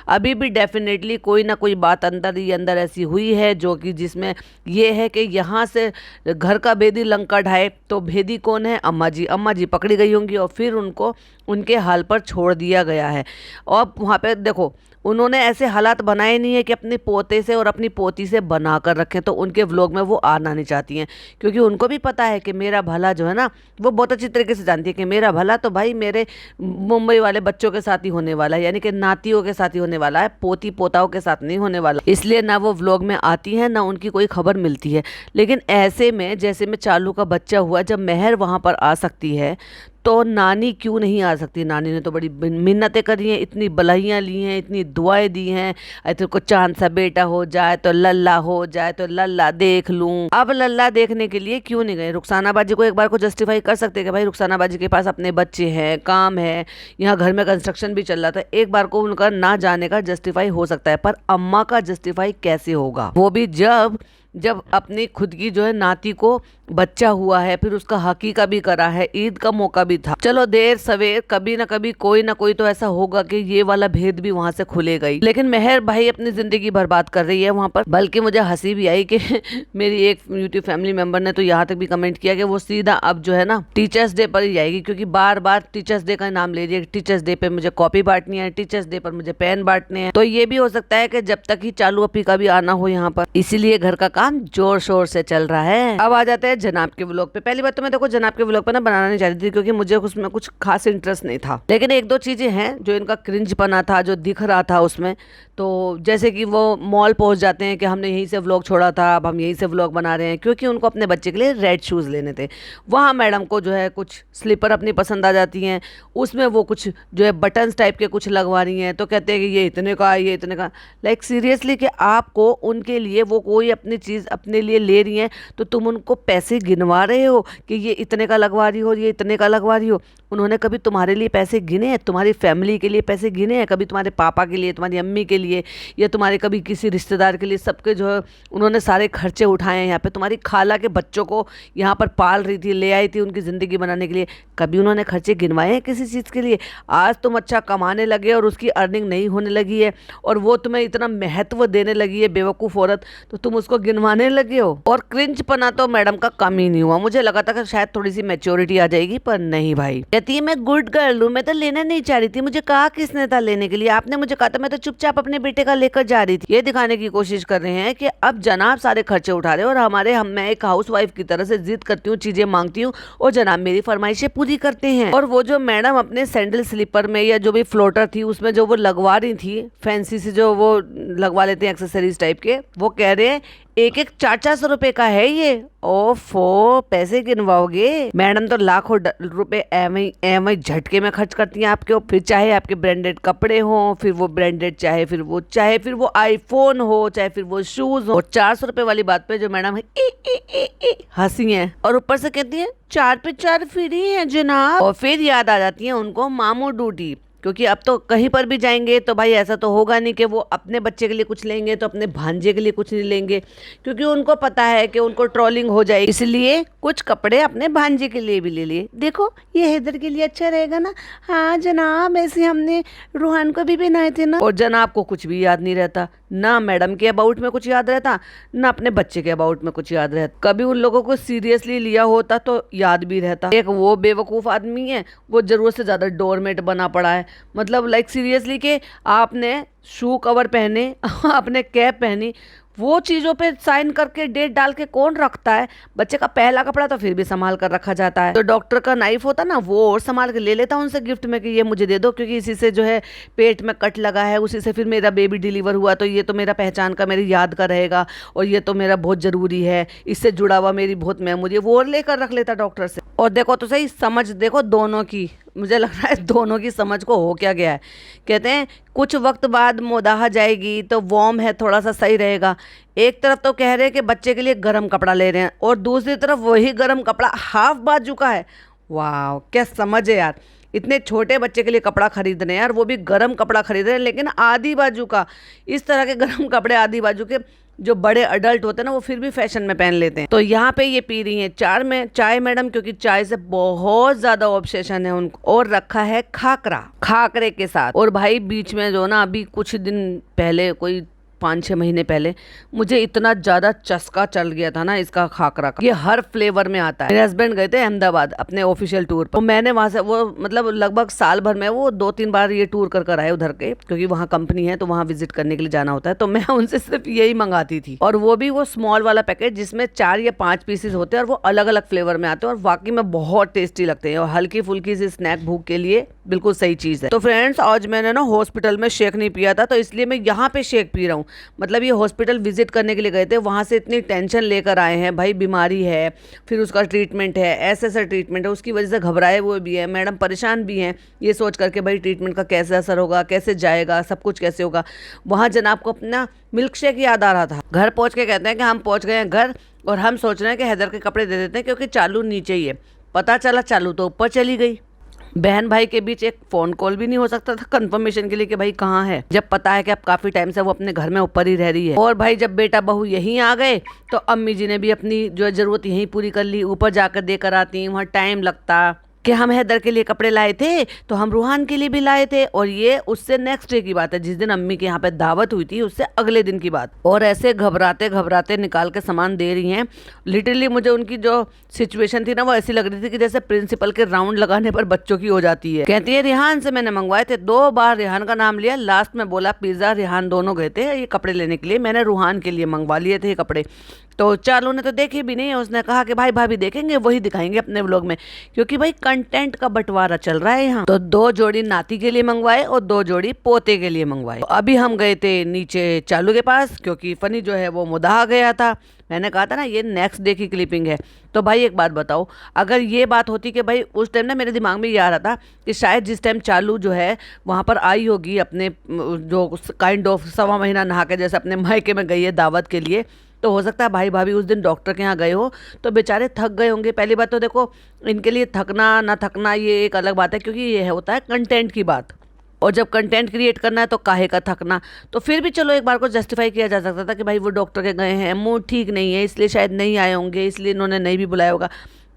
अभी भी डेफिनेटली कोई ना कोई बात अंदर ही अंदर ऐसी हुई है जो कि जिसमें ये है कि यहाँ से घर का भेदी लंका ढाए, तो भेदी कौन है? अम्मा जी। अम्मा जी पकड़ी गई होंगी और फिर उनको उनके हाल पर छोड़ दिया गया है। और वहाँ पे देखो, उन्होंने ऐसे हालात बनाए नहीं है कि अपने पोते से और अपनी पोती से बना कर रखें, तो उनके व्लॉग में वो आना नहीं चाहती हैं, क्योंकि उनको भी पता है कि मेरा भला जो है ना, वो बहुत अच्छी तरीके से जानती है कि मेरा भला तो भाई मेरे मुंबई वाले बच्चों के साथ ही होने वाला है, यानी कि नातियों के साथ ही होने वाला है, पोती पोताओं के साथ नहीं होने वाला। इसलिए ना वो व्लॉग में आती है ना उनकी कोई खबर मिलती है। लेकिन ऐसे में जैसे में चालू का बच्चा हुआ, जब मेहर वहाँ पर आ सकती है तो नानी क्यों नहीं आ सकती? नानी ने तो बड़ी मिन्नतें करी हैं, इतनी बलैयाँ ली हैं, इतनी दुआएं दी हैं, अरे तेरे को चांद सा बेटा हो जाए तो लल्ला हो जाए तो लल्ला देख लूं। अब लल्ला देखने के लिए क्यों नहीं गए? रुखसाना बाजी को एक बार को जस्टिफाई कर सकते हैं कि भाई रुखसाना बाजी के पास अपने बच्चे हैं, काम है, यहाँ घर में कंस्ट्रक्शन भी चल रहा था, एक बार को उनका ना जाने का जस्टिफाई हो सकता है। पर अम्मा का जस्टिफाई कैसे होगा? वो भी जब अपनी खुद की जो है नाती को बच्चा हुआ है, फिर उसका हकीका भी करा है, ईद का मौका भी था। चलो देर सवेर कभी ना कभी कोई ना कोई तो ऐसा होगा कि ये वाला भेद भी वहां से खुलेगा ही। लेकिन मेहर भाई अपनी जिंदगी बर्बाद कर रही है वहां पर। बल्कि मुझे हंसी भी आई कि मेरी एक यूट्यूब फैमिली मेंबर ने तो यहाँ तक भी कमेंट किया कि वो सीधा अब जो है ना टीचर्स डे पर ही जाएगी, क्योंकि बार बार टीचर्स डे का नाम ले रही है। टीचर्स डे पे मुझे कॉपी बांटनी है, टीचर्स डे पर मुझे पेन बांटने हैं। तो ये भी हो सकता है कि जब तक ही चालू अपी का भी आना हो यहाँ पर, इसीलिए घर का काम जोर शोर से चल रहा है। अब आ जाते हैं जनाब के व्लॉग पे। पहली बात तो मैं देखो जनाब के व्लॉग पे ना बनाना नहीं चाहती थी, क्योंकि मुझे उसमें कुछ खास इंटरेस्ट नहीं था। लेकिन 1-2 चीजें हैं जो इनका क्रिंज पना था, जो दिख रहा था उसमें। तो जैसे कि वो मॉल पहुंच जाते हैं कि हमने यहीं से व्लॉग छोड़ा था, अब हम यहीं से व्लॉग बना रहे हैं, क्योंकि उनको अपने बच्चे के लिए रेड शूज लेने थे। वहाँ मैडम को जो है कुछ स्लीपर अपनी पसंद आ जाती हैं, उसमें वो कुछ जो है बटन्स टाइप के कुछ लगवा रही हैं, तो कहते हैं कि ये इतने का, ये इतने का। लाइक सीरियसली कि आपको उनके लिए वो कोई अपनी चीज़ अपने लिए ले रही हैं तो तुम उनको पैसे गिनवा रहे हो कि ये इतने का लगवा रही हो, ये इतने का लगवा रही हो। उन्होंने कभी तुम्हारे लिए पैसे गिने हैं? तुम्हारी फैमिली के लिए पैसे गिने हैं? कभी तुम्हारे पापा के लिए, तुम्हारी अम्मी के लिए, या तुम्हारे कभी किसी रिश्तेदार के लिए? सबके जो है उन्होंने सारे खर्चे उठाए हैं यहाँ पे। तुम्हारी खाला के बच्चों को यहाँ पर पाल रही थी, ले आई थी उनकी ज़िंदगी बनाने के लिए। कभी उन्होंने खर्चे गिनवाए हैं किसी चीज़ के लिए? आज तुम अच्छा कमाने लगे और उसकी अर्निंग नहीं होने लगी है और वो तुम्हें इतना महत्व देने लगी है बेवकूफ़ औरत, तो तुम उसको गिनवा बनवाने लगे हो। और क्रिंज पना तो मैडम का कम ही नहीं हुआ, मुझे लगा था कि शायद थोड़ी सी मैच्योरिटी आ जाएगी, पर नहीं भाई। कहती है मैं गुड गर्ल हूँ, मैं तो लेना नहीं चाह रही थी, मुझे कहा किसने था लेने के लिए, आपने मुझे कहा था, मैं तो चुपचाप अपने बेटे का लेकर जा रही थी। ये दिखाने की कोशिश कर रहे हैं कि अब जनाब सारे खर्चे उठा रहे हैं और मैं एक हाउसवाइफ की तरह से जिद करती हूँ, चीजें मांगती हूँ और जनाब मेरी फरमाइशें पूरी करते हैं। और वो जो मैडम अपने सैंडल स्लीपर में या जो भी फ्लोटर थी उसमें जो वो लगवा रही थी फैंसी से, जो वो लगवा लेते हैं एक्सेसरीज टाइप के, वो कह रहे हैं एक एक 400 रुपए का है ये। ओफो, पैसे गिनवाओगे? मैडम तो लाखों रुपए एवं झटके में खर्च करती हैं आपके, फिर चाहे आपके ब्रांडेड कपड़े हो, फिर वो ब्रांडेड, चाहे फिर वो आईफोन हो, चाहे फिर वो शूज हो। 400 रुपए वाली बात पे जो मैडम हंसी है और ऊपर से कहती है 4 पे 4 फ्री है जनाब। और फिर याद आ जाती है उनको मामू ड्यूटी, क्योंकि अब तो कहीं पर भी जाएंगे तो भाई ऐसा तो होगा नहीं कि वो अपने बच्चे के लिए कुछ लेंगे तो अपने भांजे के लिए कुछ नहीं लेंगे, क्योंकि उनको पता है कि उनको ट्रोलिंग हो जाएगी, इसलिए कुछ कपड़े अपने भांजे के लिए भी ले लिए। देखो ये हैदर के लिए अच्छा रहेगा ना, हाँ जनाब ऐसे हमने रूहान को भी पहनाए थे ना। और जनाब को कुछ भी याद नहीं रहता, ना मैडम के अबाउट में कुछ याद रहता, ना अपने बच्चे के अबाउट में कुछ याद रहता। कभी उन लोगों को सीरियसली लिया होता तो याद भी रहता। एक वो बेवकूफ़ आदमी है, वो जरूरत से ज़्यादा डोरमेट बना पड़ा है, मतलब लाइक सीरियसली कि आपने शू कवर पहने आपने कैप पहनी, वो चीज़ों पे साइन करके डेट डाल के कौन रखता है। बच्चे का पहला कपड़ा तो फिर भी संभाल कर रखा जाता है, तो डॉक्टर का नाइफ होता ना वो और संभाल के ले लेता उनसे गिफ्ट में कि ये मुझे दे दो, क्योंकि इसी से जो है पेट में कट लगा है, उसी से फिर मेरा बेबी डिलीवर हुआ, तो ये तो मेरा पहचान का, मेरी याद का रहेगा और ये तो मेरा बहुत ज़रूरी है, इससे जुड़ा हुआ मेरी बहुत मेमोरी है, वो और लेकर रख लेता डॉक्टर से। और देखो तो सही समझ, देखो दोनों की, मुझे लग रहा है दोनों की समझ को हो क्या गया है। कहते हैं कुछ वक्त बाद मोदाहा जाएगी तो वार्म है थोड़ा सा सही रहेगा। एक तरफ तो कह रहे हैं कि बच्चे के लिए गर्म कपड़ा ले रहे हैं और दूसरी तरफ वही गर्म कपड़ा हाफ बाजू का है। वाह क्या समझ है यार, इतने छोटे बच्चे के लिए कपड़ा खरीद रहे हैं यार, वो भी गर्म कपड़ा खरीद रहे हैं, लेकिन आधी बाजू का। इस तरह के गर्म कपड़े आधी बाजू के जो बड़े अडल्ट होते हैं ना वो फिर भी फैशन में पहन लेते हैं। तो यहाँ पे ये पी रही हैं चाय मैडम, क्योंकि चाय से बहुत ज्यादा ऑब्सेशन है उनको। और रखा है खाकरे के साथ। और भाई बीच में जो ना अभी कुछ दिन पहले, कोई 5-6 महीने पहले, मुझे इतना ज़्यादा चस्का चल गया था ना इसका खाकरा का। ये हर फ्लेवर में आता है। मेरे हस्बैंड गए थे अहमदाबाद अपने ऑफिशियल टूर पर, तो मैंने वहाँ से वो मतलब लगभग साल भर में वो 2-3 बार ये टूर कर आए उधर के, क्योंकि वहाँ कंपनी है तो वहाँ विजिट करने के लिए जाना होता है। तो मैं उनसे सिर्फ यही मंगाती थी, और वो भी वो स्मॉल वाला पैकेट जिसमें 4 या 5 पीसेज होते हैं और वो अलग अलग फ्लेवर में आते हैं, और वाकई में बहुत टेस्टी लगते हैं और हल्की फुल्की सी स्नैक भूख के लिए बिल्कुल सही चीज़ है। तो फ्रेंड्स आज मैंने ना हॉस्पिटल में शेक नहीं पिया था, तो इसलिए मैं यहाँ पे शेक पी रहा हूँ। मतलब ये हॉस्पिटल विजिट करने के लिए गए थे, वहाँ से इतनी टेंशन लेकर आए हैं, भाई बीमारी है, फिर उसका ट्रीटमेंट है, ऐसा ट्रीटमेंट है, उसकी वजह से घबराए हुए भी है, मैडम परेशान भी हैं, ये सोच करके भाई ट्रीटमेंट का कैसे असर होगा, कैसे जाएगा, सब कुछ कैसे होगा। वहाँ जनाब को अपना मिल्क शेक याद आ रहा था। घर पहुँच के कहते हैं कि हम पहुँच गए हैं घर और हम सोच रहे हैं कि हैदर के कपड़े दे देते हैं, क्योंकि चालू नीचे ही है। पता चला चालू तो ऊपर चली गई। बहन भाई के बीच एक फोन कॉल भी नहीं हो सकता था कंफर्मेशन के लिए कि भाई कहाँ है, जब पता है कि अब काफी टाइम से वो अपने घर में ऊपर ही रह रही है। और भाई जब बेटा बहू यहीं आ गए तो अम्मी जी ने भी अपनी जो जरूरत यहीं पूरी कर ली, ऊपर जाकर देकर आती, वहाँ टाइम लगता। कि हम हैदर के लिए कपड़े लाए थे तो हम रूहान के लिए भी लाए थे, और ये उससे नेक्स्ट डे की बात है, जिस दिन अम्मी के यहाँ पे दावत हुई थी उससे अगले दिन की बात। और ऐसे घबराते घबराते निकाल के सामान दे रही हैं। लिटरली मुझे उनकी जो सिचुएशन थी ना वो ऐसी लग रही थी कि जैसे प्रिंसिपल के राउंड लगाने पर बच्चों की हो जाती है। कहती है रिहान से मैंने मंगवाए थे, 2 बार रिहान का नाम लिया, लास्ट में बोला पिज्जा। रिहान दोनों गए थे ये कपड़े लेने के लिए, मैंने रूहान के लिए मंगवा लिए थे कपड़े। तो चालू ने तो देखे भी नहीं, उसने कहा कि भाई भाभी देखेंगे वही दिखाएंगे अपने व्लॉग में, क्योंकि भाई कंटेंट का बंटवारा चल रहा है यहाँ। तो 2 जोड़ी नाती के लिए मंगवाए और 2 जोड़ी पोते के लिए मंगवाए। तो अभी हम गए थे नीचे चालू के पास, क्योंकि फनी जो है वो मुदाहा गया था। मैंने कहा था ना ये नेक्स्ट डे की क्लिपिंग है। तो भाई एक बात बताओ, अगर ये बात होती कि भाई उस टाइम ना मेरे दिमाग में ये आ रहा था कि शायद जिस टाइम चालू जो है वहाँ पर आई होगी अपने जो काइंड ऑफ 1.25 महीना नहा के जैसे अपने मायके में गई है दावत के लिए, तो हो सकता है भाई भाभी उस दिन डॉक्टर के यहाँ गए हो तो बेचारे थक गए होंगे। पहली बात तो देखो इनके लिए थकना ना थकना ये एक अलग बात है, क्योंकि ये होता है कंटेंट की बात, और जब कंटेंट क्रिएट करना है तो काहे का थकना। तो फिर भी चलो एक बार को जस्टिफाई किया जा सकता था कि भाई वो डॉक्टर के गए हैं, मूड ठीक नहीं है इसलिए शायद नहीं आए होंगे, इसलिए इन्होंने नहीं भी बुलाया होगा।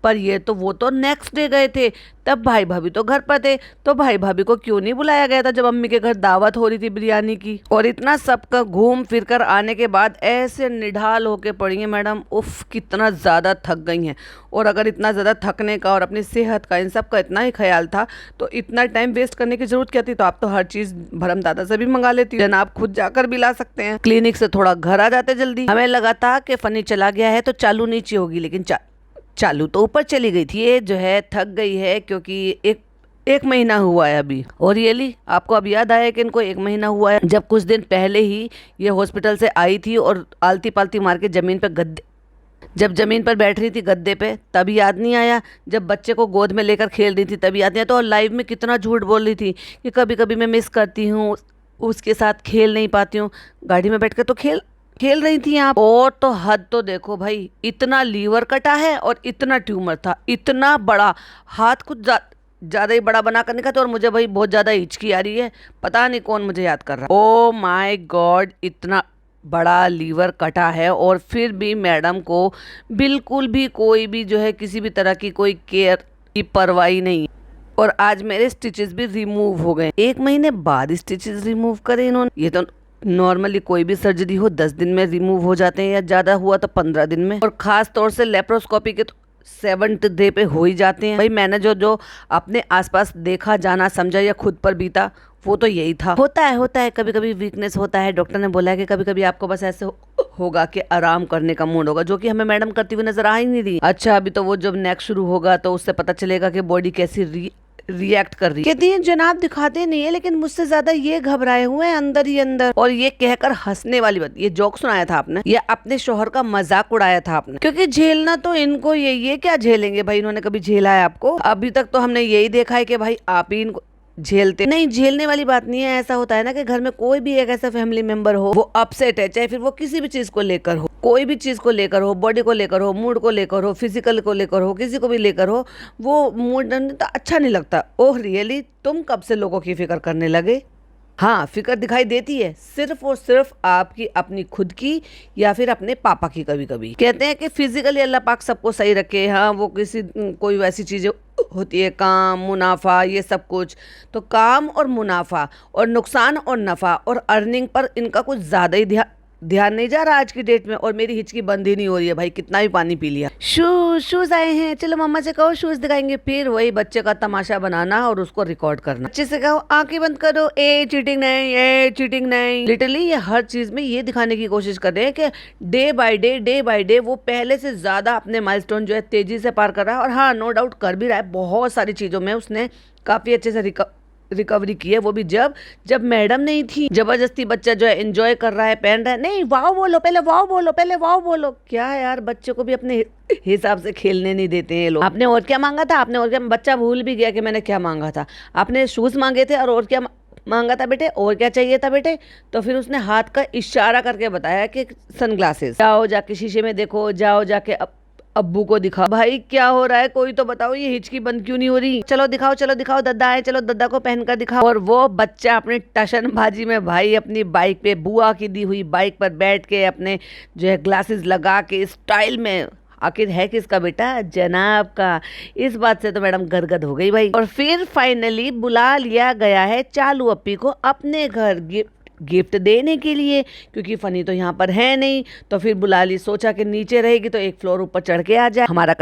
पर ये तो वो तो नेक्स्ट डे गए थे, तब भाई भाभी तो घर पर थे, तो भाई भाभी को क्यों नहीं बुलाया गया था जब अम्मी के घर दावत हो रही थी बिरयानी की। और इतना सबका घूम फिर कर आने के बाद ऐसे निढाल होके पड़ी है मैडम, उफ कितना ज़्यादा थक गई हैं। और अगर इतना ज़्यादा थकने का और अपनी सेहत का इन सब का इतना ही ख्याल था तो इतना टाइम वेस्ट करने की जरूरत क्या थी। तो आप तो हर चीज़ भरम दादा से भी मंगा लेती, जनाब खुद जाकर भी ला सकते हैं, क्लिनिक से थोड़ा घर आ जाते जल्दी। हमें लगा था कि फनी चला गया है तो चालू नीचे होगी, लेकिन चालू तो ऊपर चली गई थी। ये जो है थक गई है क्योंकि एक महीना हुआ है अभी। और रियली आपको अब याद आया कि इनको 1 महीना हुआ है, जब कुछ दिन पहले ही ये हॉस्पिटल से आई थी और आलती पालती मार के जमीन पर बैठ रही थी गद्दे पे, तब याद नहीं आया। जब बच्चे को गोद में लेकर खेल रही थी तब याद नहीं आया। तो लाइव में कितना झूठ बोल रही थी कि कभी कभी मैं मिस करती हूँ, उसके साथ खेल नहीं पाती हूँ। गाड़ी में बैठ कर तो खेल रही थी आप। और तो हद तो देखो भाई, इतना लीवर कटा है और इतना ट्यूमर था, इतना बड़ा, हाथ कुछ ज़्यादा ही बड़ा बना कर निकला था। और मुझे भाई बहुत ज़्यादा हिचकी आ रही है, पता नहीं कौन मुझे याद कर रहा है। ओ माय गॉड, इतना बड़ा लीवर कटा है और फिर भी मैडम को बिल्कुल भी कोई भी जो है किसी भी तरह की कोई केयर की परवाही नहीं। और आज मेरे स्टिचेस भी रिमूव हो गए, 1 महीने बाद स्टिचेस रिमूव करे इन्होंने। ये तो नॉर्मली कोई भी सर्जरी हो 10 दिन में रिमूव हो जाते हैं, या ज़्यादा हुआ तो 15 दिन में। और ख़ास तौर से लेप्रोस्कोपी के तो 7th डे पे हो ही जाते हैं। भाई मैंने जो अपने आसपास देखा, जाना, समझा या खुद पर बीता, वो तो यही था। होता है कभी कभी वीकनेस होता है। डॉक्टर ने बोला है कि कभी कभी आपको बस ऐसे होगा कि आराम करने का मूड होगा, जो कि हमें मैडम करती हुई नजर आ ही नहीं रही। अच्छा, अभी तो वो जब नेक्स्ट शुरू होगा तो उससे पता चलेगा कि बॉडी कैसी रिएक्ट कर रही है। कहती है जनाब दिखाते नहीं है, लेकिन मुझसे ज्यादा ये घबराए हुए हैं अंदर ही अंदर। और ये कहकर हंसने वाली बात, ये जोक सुनाया था आपने, या अपने शोहर का मजाक उड़ाया था आपने, क्योंकि झेलना तो इनको ये क्या झेलेंगे भाई, इन्होंने कभी झेला है आपको? अभी तक तो हमने यही देखा है कि भाई आप ही इनको झेलते नहीं। झेलने वाली बात नहीं है। ऐसा होता है ना कि घर में कोई भी एक ऐसा फैमिली मेंबर हो, वो अपसेट है, चाहे फिर वो किसी भी चीज को लेकर हो, कोई भी चीज को लेकर हो, बॉडी को लेकर हो, मूड को लेकर हो, फिजिकल को लेकर हो, किसी को भी लेकर हो, वो मूड तो अच्छा नहीं लगता। ओह रियली, तुम कब से लोगों की फिक्र करने लगे? हाँ, फिक्र दिखाई देती है सिर्फ और सिर्फ आपकी अपनी खुद की या फिर अपने पापा की। कभी कभी कहते हैं कि फिजिकली अल्लाह पाक सबको सही रखे। हाँ, वो कोई वैसी चीजें होती है, काम, मुनाफा, ये सब कुछ। तो काम और मुनाफा और नुकसान और नफा और अर्निंग पर इनका कुछ ज्यादा ही ध्यान नहीं जा रहा आज की डेट में। और मेरी हिचकी बंद ही नहीं हो रही है भाई, कितना भी पानी पी लिया। शूज आए हैं, चलो मम्मा से कहो शूज दिखाएंगे। फिर वही बच्चे का तमाशा बनाना और उसको रिकॉर्ड करना। बच्चे से कहो आंखें बंद करो, ए चीटिंग नहीं, ए चीटिंग नहीं। लिटरली ये हर चीज में ये दिखाने की कोशिश कर रहे हैं कि डे बाय डे वो पहले से ज्यादा अपने माइलस्टोन जो है तेजी से पार कर रहा है। और हाँ, नो डाउट कर भी रहा है, बहुत सारी चीजों में उसने काफी अच्छे से रिकवरी की है। वो भी जब मैडम नहीं थी। जबरदस्ती बच्चा जो है एंजॉय कर रहा है, पहन रहा है। नहीं, वाव बोलो पहले, वाव बोलो पहले, वाव बोलो। क्या है यार, बच्चे को भी अपने हिसाब से खेलने नहीं देते हैं लोग। आपने और क्या मांगा था, आपने और क्या, बच्चा भूल भी गया कि मैंने क्या मांगा था। आपने शूज मांगे थे और क्या मांगा था बेटे, और क्या चाहिए था बेटे? तो फिर उसने हाथ का इशारा करके बताया कि सनग्लासेस। जाओ जाके शीशे में देखो, जाओ जाके अब्बू को दिखाओ। भाई क्या हो रहा है, कोई तो बताओ, ये हिचकी बंद क्यों नहीं हो रही? चलो दिखाओ, दद्दा है, चलो दद्दा को पहनकर दिखाओ। और वो बच्चा अपनी टशनबाजी में भाई अपनी बाइक पे, बुआ की दी हुई बाइक पर बैठ के अपने जो है ग्लासेस लगा के स्टाइल में, आखिर है किसका बेटा? जनाब का। इस बात से तो मैडम गदगद हो गई भाई। और फिर फाइनली बुला लिया गया है चालू अप्पी को अपने घर गिफ्ट देने के लिए, क्योंकि फनी तो यहाँ पर है नहीं। तो फिर बुला ली, सोचा कि नीचे रहेगी तो एक फ्लोर ऊपर चढ़ के आ जाए, हमारा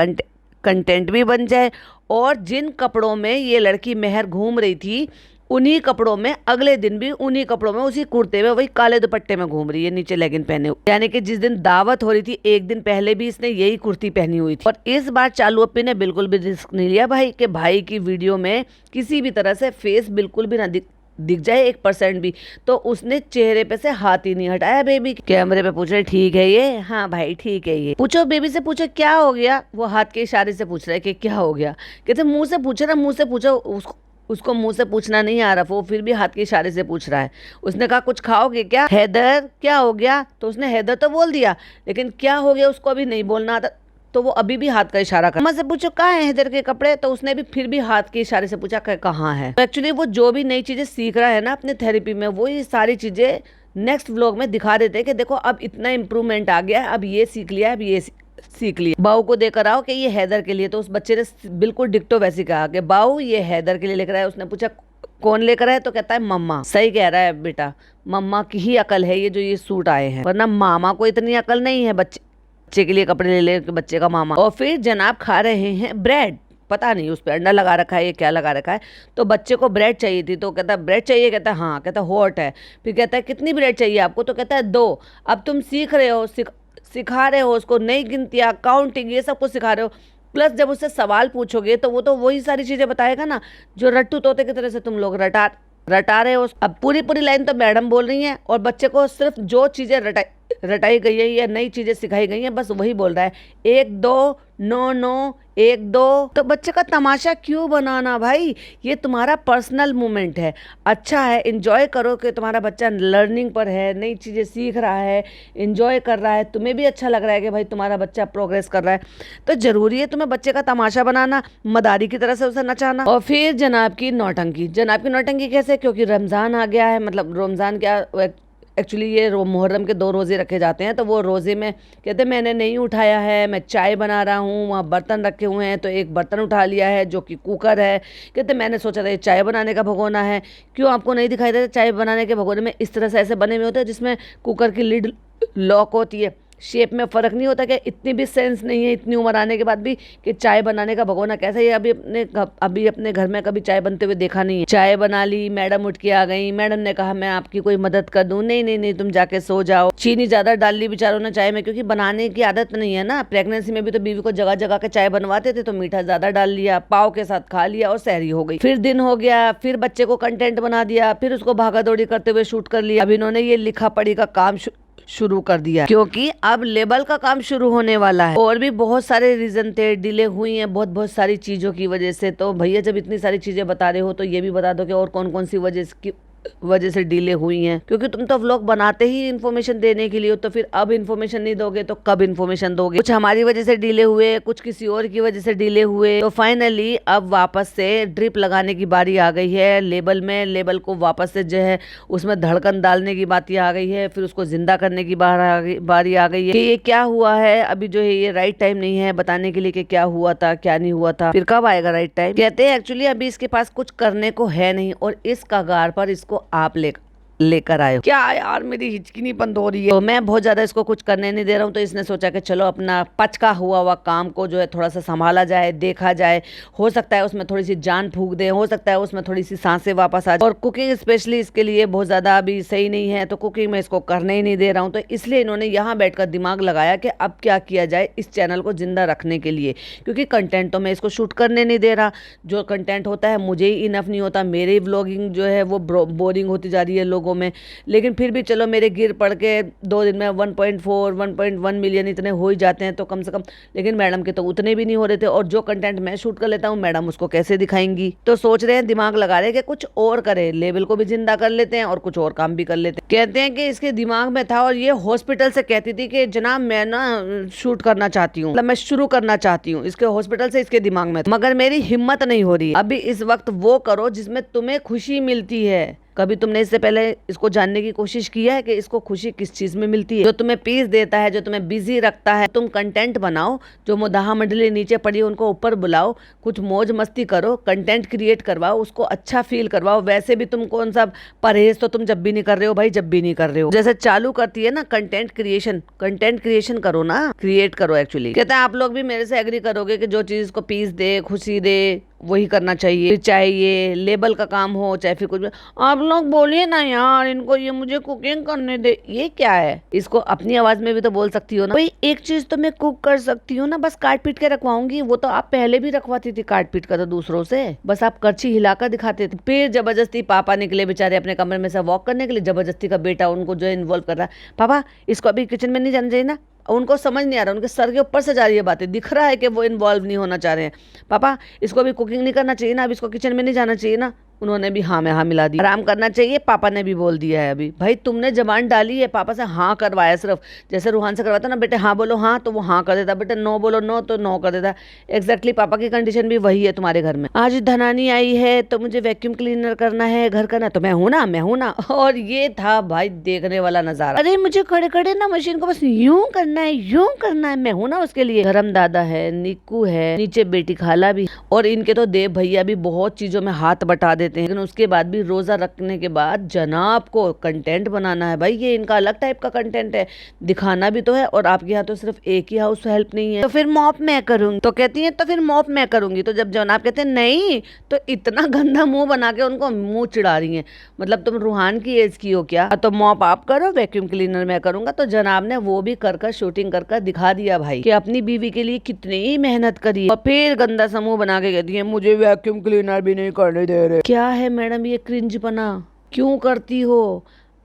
कंटेंट भी बन जाए। और जिन कपड़ों में ये लड़की मेहर घूम रही थी, उन्हीं कपड़ों में अगले दिन भी, उन्हीं कपड़ों में, उसी कुर्ते में, वही काले दुपट्टे में घूम रही है, नीचे लेगिन पहने हुए। यानी कि जिस दिन दावत हो रही थी 1 दिन पहले भी इसने यही कुर्ती पहनी हुई थी। और इस बार चालू अप्पी ने बिल्कुल भी रिस्क नहीं लिया भाई कि भाई की वीडियो में किसी भी तरह से फेस बिल्कुल भी ना दिख जाए 1% भी। तो उसने चेहरे पे से हाथ ही नहीं हटाया। बेबी कैमरे पे पूछ रहे ठीक है ये, हाँ भाई ठीक है ये। पूछो बेबी से, पूछो क्या हो गया। वो हाथ के इशारे से पूछ रहा है कि क्या हो गया। कहते मुंह से पूछ रहा, मुंह से पूछो। उसको मुंह से पूछना नहीं आ रहा, वो फिर भी हाथ के इशारे से पूछ रहा है। उसने कहा कुछ खाओगे क्या? हैदर क्या हो गया? तो उसने हैदर तो बोल दिया, लेकिन क्या हो गया उसको अभी नहीं बोलना आता। तो वो अभी भी हाथ का इशारा कर। मम्मा से पूछो कहाँ है हैदर के कपड़े? तो उसने भी फिर भी हाथ के इशारे से पूछा कहाँ है। तो एक्चुअली वो जो भी नई चीजें सीख रहा है ना अपने थेरेपी में, वो ये सारी चीजें नेक्स्ट व्लॉग में दिखा देते हैं कि देखो अब इतना इम्प्रूवमेंट आ गया है, अब ये सीख लिया है, अब ये सीख लिया। बाऊ को देकर आओ कि ये हैदर के लिए, तो उस बच्चे ने बिल्कुल डिक्टो वैसी कहा कि बाऊ ये हैदर के लिए लेकर आया। उसने पूछा कौन लेकर आया, तो कहता है मम्मा। सही कह रहा है बेटा, मम्मा की ही अकल है ये जो ये सूट आए हैं, वरना मामा को इतनी अकल नहीं है बच्चे के लिए कपड़े ले ले बच्चे का मामा। और फिर जनाब खा रहे हैं ब्रेड, पता नहीं उस पर अंडा लगा रखा है, ये क्या लगा रखा है। तो बच्चे को ब्रेड चाहिए थी, तो कहता है ब्रेड चाहिए, कहता है हाँ, कहता है हॉट है। फिर कहता है कितनी ब्रेड चाहिए आपको, तो कहता है 2। अब तुम सीख रहे हो, सिखा रहे हो उसको नई गिनतियाँ, काउंटिंग, ये सब कुछ सिखा रहे हो। प्लस जब उससे सवाल पूछोगे तो वो तो वही सारी चीजें बताएगा ना जो रट्टू तोते की तरह से तुम लोग रटा रहे हो। अब पूरी लाइन तो मैडम बोल रही हैं और बच्चे को सिर्फ जो चीजें रटाई गई है या नई चीजें सिखाई गई हैं बस वही बोल रहा है, 1 2 9 9 1 2। तो बच्चे का तमाशा क्यों बनाना भाई, ये तुम्हारा पर्सनल मोमेंट है। अच्छा है, एंजॉय करो कि तुम्हारा बच्चा लर्निंग पर है, नई चीज़ें सीख रहा है, एंजॉय कर रहा है, तुम्हें भी अच्छा लग रहा है कि भाई तुम्हारा बच्चा प्रोग्रेस कर रहा है। तो ज़रूरी है तुम्हें बच्चे का तमाशा बनाना, मदारी की तरह से उसे नचाना। और फिर जनाब की नौटंकी कैसे, क्योंकि रमज़ान आ गया है, मतलब रमज़ान क्या एक्चुअली ये मुहर्रम के 2 रोज़े रखे जाते हैं। तो वो रोज़े में कहते मैंने नहीं उठाया है, मैं चाय बना रहा हूँ, वहाँ बर्तन रखे हुए हैं, तो एक बर्तन उठा लिया है जो कि कुकर है। कहते मैंने सोचा था ये चाय बनाने का भगोना है। क्यों आपको नहीं दिखाई देता, चाय बनाने के भगोने में इस तरह से ऐसे बने हुए होते हैं जिसमें कुकर की लिड लॉक होती है। शेप में फ़र्क नहीं होता, क्या इतनी भी सेंस नहीं है इतनी उम्र आने के बाद भी कि चाय बनाने का भगोना कैसा है। अभी अपने घर में कभी चाय बनते हुए देखा नहीं है। चाय बना ली, मैडम उठ के आ गई, मैडम ने कहा मैं आपकी कोई मदद कर दूं, नहीं नहीं नहीं तुम जाके सो जाओ। चीनी ज़्यादा डाल ली बेचारों ने चाय में, क्योंकि बनाने की आदत नहीं है ना। प्रेगनेंसी में भी तो बीवी को जगह जगह के चाय बनवाते थे, तो मीठा ज़्यादा डाल लिया, पाव के साथ खा लिया और सहरी हो गई। फिर दिन हो गया, फिर बच्चे को कंटेंट बना दिया, फिर उसको भागा दौड़ी करते हुए शूट कर लिया। अब इन्होंने ये लिखा पढ़ी का काम शुरू कर दिया, क्योंकि अब लेबल का काम शुरू होने वाला है। और भी बहुत सारे रीजन थे, डिले हुई हैं बहुत सारी चीजों की वजह से। तो भैया जब इतनी सारी चीजें बता रहे हो तो ये भी बता दो कि और कौन कौन सी वजह से डिले हुई हैं, क्योंकि तुम तो व्लॉग बनाते ही इन्फॉर्मेशन देने के लिए हो, तो फिर अब इन्फॉर्मेशन नहीं दोगे तो कब इन्फॉर्मेशन दोगे। कुछ हमारी वजह से डिले हुए, कुछ किसी और की वजह से डिले हुए। तो फाइनली अब वापस से ड्रिप लगाने की बारी आ गई है लेबल में। लेबल को वापस से जो है उसमें धड़कन डालने की बात आ गई है, फिर उसको जिंदा करने की बारी आ गई है कि ये क्या हुआ है। अभी जो है ये राइट टाइम नहीं है बताने के लिए कि क्या हुआ था क्या नहीं हुआ था, फिर कब आएगा राइट टाइम। कहते हैं एक्चुअली अभी इसके पास कुछ करने को है नहीं और इस कगार पर इसको आप लेकर आए हो। क्या यार मेरी हिचकी नहीं बंद हो रही है, तो मैं बहुत ज्यादा इसको कुछ करने नहीं दे रहा हूँ। तो इसने सोचा कि चलो अपना पचका हुआ काम को जो है थोड़ा सा संभाला जाए, देखा जाए, हो सकता है उसमें थोड़ी सी जान फूंक दे, हो सकता है उसमें थोड़ी सी सांसें वापस आ जाए। और कुकिंग स्पेशली इसके लिए बहुत ज्यादा अभी सही नहीं है, तो कुकिंग में इसको करने ही नहीं दे रहा हूँ। तो इसलिए इन्होंने यहाँ बैठकर दिमाग लगाया कि अब क्या किया जाए इस चैनल को जिंदा रखने के लिए, क्योंकि कंटेंट तो मैं इसको शूट करने नहीं दे रहा। जो कंटेंट होता है मुझे ही इनफ नहीं होता, मेरी व्लॉगिंग जो है वो बोरिंग होती जा रही है लोगों में। लेकिन फिर भी चलो मेरे गिर पड़ के 2 दिन में 1.4 1.1 मिलियन इतने हो ही जाते हैं तो कम से कम। लेकिन मैडम के तो उतने भी नहीं हो रहे थे, और जो कंटेंट मैं शूट कर लेता हूँ मैडम उसको कैसे दिखाएंगी। तो सोच रहे हैं, दिमाग लगा रहे हैं कि कुछ और करें, लेवल को भी जिंदा कर लेते हैं और कुछ और काम भी कर लेते हैं। कहते हैं कि इसके दिमाग में था और ये हॉस्पिटल से कहती थी कि जनाब मैं ना शूट करना चाहती हूँ, मतलब मैं शुरू करना चाहती हूँ। इसके हॉस्पिटल से इसके दिमाग में, मगर मेरी हिम्मत नहीं हो रही। अभी इस वक्त वो करो जिसमें तुम्हें खुशी मिलती है। कभी तुमने इससे पहले इसको जानने की कोशिश किया है कि इसको खुशी किस चीज में मिलती है? जो तुम्हें पीस देता है, जो तुम्हें बिजी रखता है। तुम कंटेंट बनाओ, जो मुदाहा मंडली नीचे पड़ी है उनको ऊपर बुलाओ, कुछ मौज मस्ती करो, कंटेंट क्रिएट करवाओ, उसको अच्छा फील करवाओ। वैसे भी तुम कौन सा परहेज तो तुम जब भी नहीं कर रहे हो भाई, जब भी नहीं कर रहे हो। जैसे चालू करती है ना कंटेंट क्रिएशन करो ना, क्रिएट करो। एक्चुअली कहते हैं आप लोग भी मेरे से एग्री करोगे कि जो चीज को पीस दे, खुशी दे, वही करना चाहिए। चाहे ये लेबल का काम हो, चाहे फिर कुछ भी। आप लोग बोलिए ना यार इनको, ये मुझे कुकिंग करने दे। ये क्या है? इसको अपनी आवाज में भी तो बोल सकती हो ना। भाई एक चीज तो मैं कुक कर सकती हूँ ना, बस काट पीट के रखवाऊंगी। वो तो आप पहले भी रखवाती थी काट पीट कर तो दूसरों से, बस आप करछी हिलाकर दिखाते थे। फिर जबरदस्ती पापा निकले बेचारे अपने कमरे में से वॉक करने के लिए, जबरदस्ती का बेटा उनको जो है इन्वॉल्व कर रहा है। पापा इसको अभी किचन में नहीं जाना चाहिए ना। उनको समझ नहीं आ रहा, उनके सर के ऊपर से जा रही है बातें, दिख रहा है कि वो इन्वॉल्व नहीं होना चाह रहे हैं। पापा इसको अभी कुकिंग नहीं करना चाहिए ना, अब इसको किचन में नहीं जाना चाहिए ना। उन्होंने भी हाँ में हाँ मिला दिया। आराम करना चाहिए, पापा ने भी बोल दिया है अभी। भाई तुमने जबान डाली है, पापा से हाँ करवाया सिर्फ, जैसे रूहान से करवाता ना, बेटे हाँ बोलो हाँ तो वो हाँ कर देता, बेटे नो बोलो नो तो नो कर देता। एग्जैक्टली पापा की कंडीशन भी वही है तुम्हारे घर में। आज धनानी आई है तो मुझे वैक्यूम क्लीनर करना है, घर करना, तो मैं हूं ना। और ये था भाई देखने वाला नजारा। अरे मुझे खड़े खड़े ना मशीन को बस यूं करना है, मैं हूं ना उसके लिए। धर्म दादा है, निक्कू है, नीचे बेटी खाला भी, और इनके तो देव भैया भी बहुत चीजों में हाथ बटा देते हैं। लेकिन उसके बाद भी रोजा रखने के बाद जनाब को कंटेंट बनाना है भाई, ये इनका अलग टाइप का कंटेंट है, दिखाना भी तो है। और आपके यहाँ तो सिर्फ एक ही हाउस हेल्प नहीं है, तो फिर मॉप मैं करूंगी, तो कहती है तो फिर मॉप मैं करूंगी। तो जब जनाब कहते हैं नहीं, तो इतना गंदा मुंह बना के उनको मुंह चिढ़ा रही है, मतलब तुम रूहान की एज की हो क्या? तो मॉप आप करो, वैक्यूम क्लीनर मैं करूंगा। तो जनाब ने वो भी कर शूटिंग कर दिखा दिया भाई कि अपनी बीवी के लिए कितनी मेहनत करी। और फिर गंदा समूह बना के कहती है मुझे वैक्यूम क्लीनर भी नहीं करने दे रहे। क्या है मैडम ये क्रिंज बना क्यों करती हो?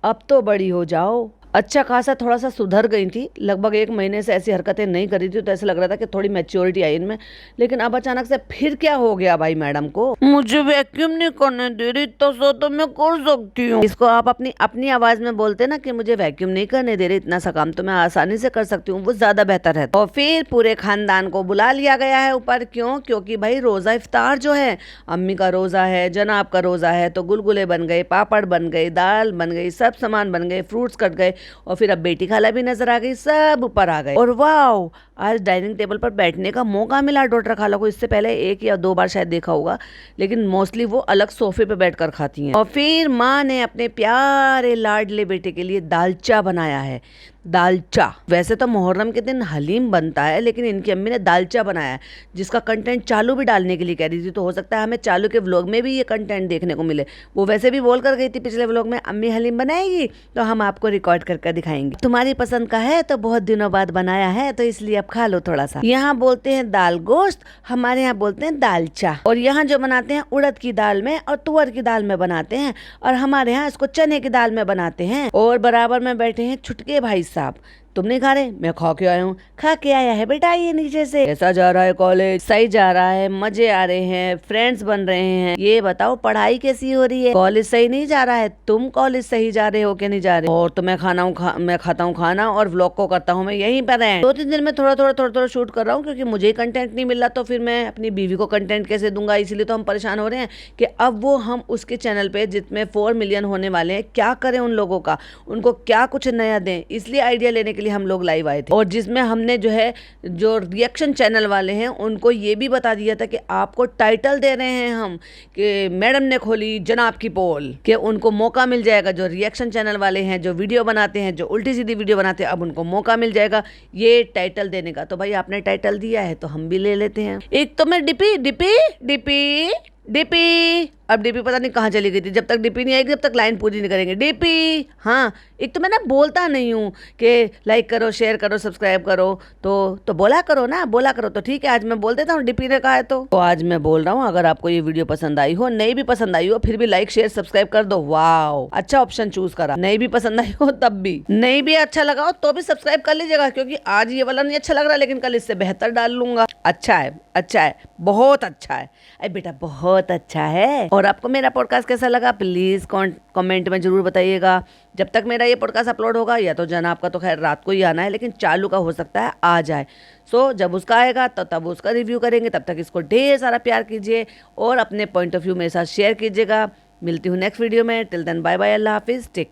अब तो बड़ी हो जाओ। अच्छा खासा थोड़ा सा सुधर गई थी, लगभग 1 महीने से ऐसी हरकतें नहीं कर रही थी, तो ऐसा लग रहा था कि थोड़ी मैच्योरिटी आई इनमें। लेकिन अब अचानक से फिर क्या हो गया भाई मैडम को? मुझे वैक्यूम नहीं करने दे रही तो मैं कर सकती हूँ। इसको आप अपनी आवाज में बोलते ना कि मुझे वैक्यूम नहीं करने दे रही, इतना सा काम तो मैं आसानी से कर सकती हूँ, वो ज्यादा बेहतर है। और फिर पूरे खानदान को बुला लिया गया है ऊपर। क्यों? क्योंकि भाई रोजा इफ्तार जो है, अम्मी का रोजा है, जनाब का रोजा है, तो गुलगुले बन गए, पापड़ बन गए, दाल बन गई, सब सामान बन गए, फ्रूट्स कट गए, और फिर अब बेटी खाला भी नजर आ गई, सब ऊपर आ गए। और वाओ, आज डाइनिंग टेबल पर बैठने का मौका मिला डॉटर खाला को। इससे पहले 1 या 2 बार शायद देखा होगा, लेकिन मोस्टली वो अलग सोफे पे बैठकर खाती हैं। और फिर माँ ने अपने प्यारे लाडले बेटे के लिए दालचा बनाया है। दालचा, वैसे तो मुहर्रम के दिन हलीम बनता है, लेकिन इनकी अम्मी ने दालचा बनाया है, जिसका कंटेंट चालू भी डालने के लिए कह रही थी। तो हो सकता है हमें चालू के व्लॉग में भी ये कंटेंट देखने को मिले। वो वैसे भी बोल कर गई थी पिछले व्लॉग में, अम्मी हलीम बनाएगी तो हम आपको रिकॉर्ड कर दिखाएंगे। तुम्हारी पसंद का है तो बहुत दिनों बाद बनाया है, तो इसलिए अब खा लो थोड़ा सा। यहाँ बोलते हैं दाल गोश्त, हमारे यहाँ बोलते हैं दालचा। और यहाँ जो बनाते हैं उड़द की दाल में और तुअर की दाल में बनाते हैं, और हमारे यहाँ इसको चने की दाल में बनाते हैं। और बराबर में बैठे हैं छुटके भाई साहब। तुम नहीं खा रहे? मैं खा के आया हूँ। खा के आया है बेटा ये नीचे से। कैसा जा रहा है कॉलेज? सही जा रहा है, मजे आ रहे हैं, फ्रेंड्स बन रहे हैं। ये बताओ पढ़ाई कैसी हो रही है? कॉलेज सही नहीं जा रहा है? तुम कॉलेज सही जा रहे हो कि नहीं जा रहे? और तो मैं खाता हूँ खाना, और व्लॉग को करता हूँ मैं यहीं पर है। 2-3 दिन में थोड़ा शूट कर रहा हूँ, क्योंकि मुझे कंटेंट नहीं मिल रहा, तो फिर मैं अपनी बीवी को कंटेंट कैसे दूंगा? इसीलिए तो हम परेशान हो रहे हैं कि अब वो हम उसके चैनल पे जिसमें 4 मिलियन होने वाले हैं, क्या करें उन लोगों का, उनको क्या कुछ नया दें। इसलिए आइडिया लेने के लिए हम लोग लाइव आए थे, और जिसमें हमने जो रिएक्शन चैनल वाले हैं उनको ये भी बता दिया था कि आपको टाइटल दे रहे हैं हम, कि मैडम ने खोली जनाब की पोल, कि उनको मौका मिल जाएगा। जो रिएक्शन चैनल वाले हैं, जो वीडियो बनाते हैं, जो उल्टी सीधी वीडियो बनाते हैं, अब उनको मौका मिल जाएगा ये टाइटल देने का। तो भाई आपने टाइटल दिया है तो हम भी ले लेते हैं। एक तो मैं डीपी अब डीपी पता नहीं कहाँ चली गई थी। जब तक डीपी नहीं आएगी, जब तक लाइन पूरी नहीं करेंगे। डीपी, हाँ, एक तो मैं ना बोलता नहीं हूँ कि लाइक करो, शेयर करो, सब्सक्राइब करो, तो बोला करो। तो ठीक है, आज मैं बोल देता हूँ, डीपी ने कहा है तो आज मैं बोल रहा हूँ। अगर आपको ये वीडियो पसंद आई हो, नहीं भी पसंद आई हो, फिर भी लाइक शेयर सब्सक्राइब कर दो। वाओ, अच्छा ऑप्शन चूज करा। नहीं भी पसंद आई हो तब भी, नहीं भी अच्छा लगा हो तो भी सब्सक्राइब कर लीजिएगा, क्योंकि आज ये वाला नहीं अच्छा लग रहा, लेकिन कल इससे बेहतर डाल लूंगा। अच्छा है, बहुत अच्छा है। अरे बेटा बहुत अच्छा है। और आपको मेरा पॉडकास्ट कैसा लगा प्लीज कमेंट में जरूर बताइएगा। जब तक मेरा ये पॉडकास्ट अपलोड होगा, या तो जनाब का तो खैर रात को ही आना है, लेकिन चालू का हो सकता है आ जाए। जब उसका आएगा तो तब उसका रिव्यू करेंगे। तब तक इसको ढेर सारा प्यार कीजिए और अपने पॉइंट ऑफ व्यू मेरे साथ शेयर कीजिएगा। मिलती हूँ नेक्स्ट वीडियो में। टिल देन बाय बाय, अल्लाह हाफिज, टेक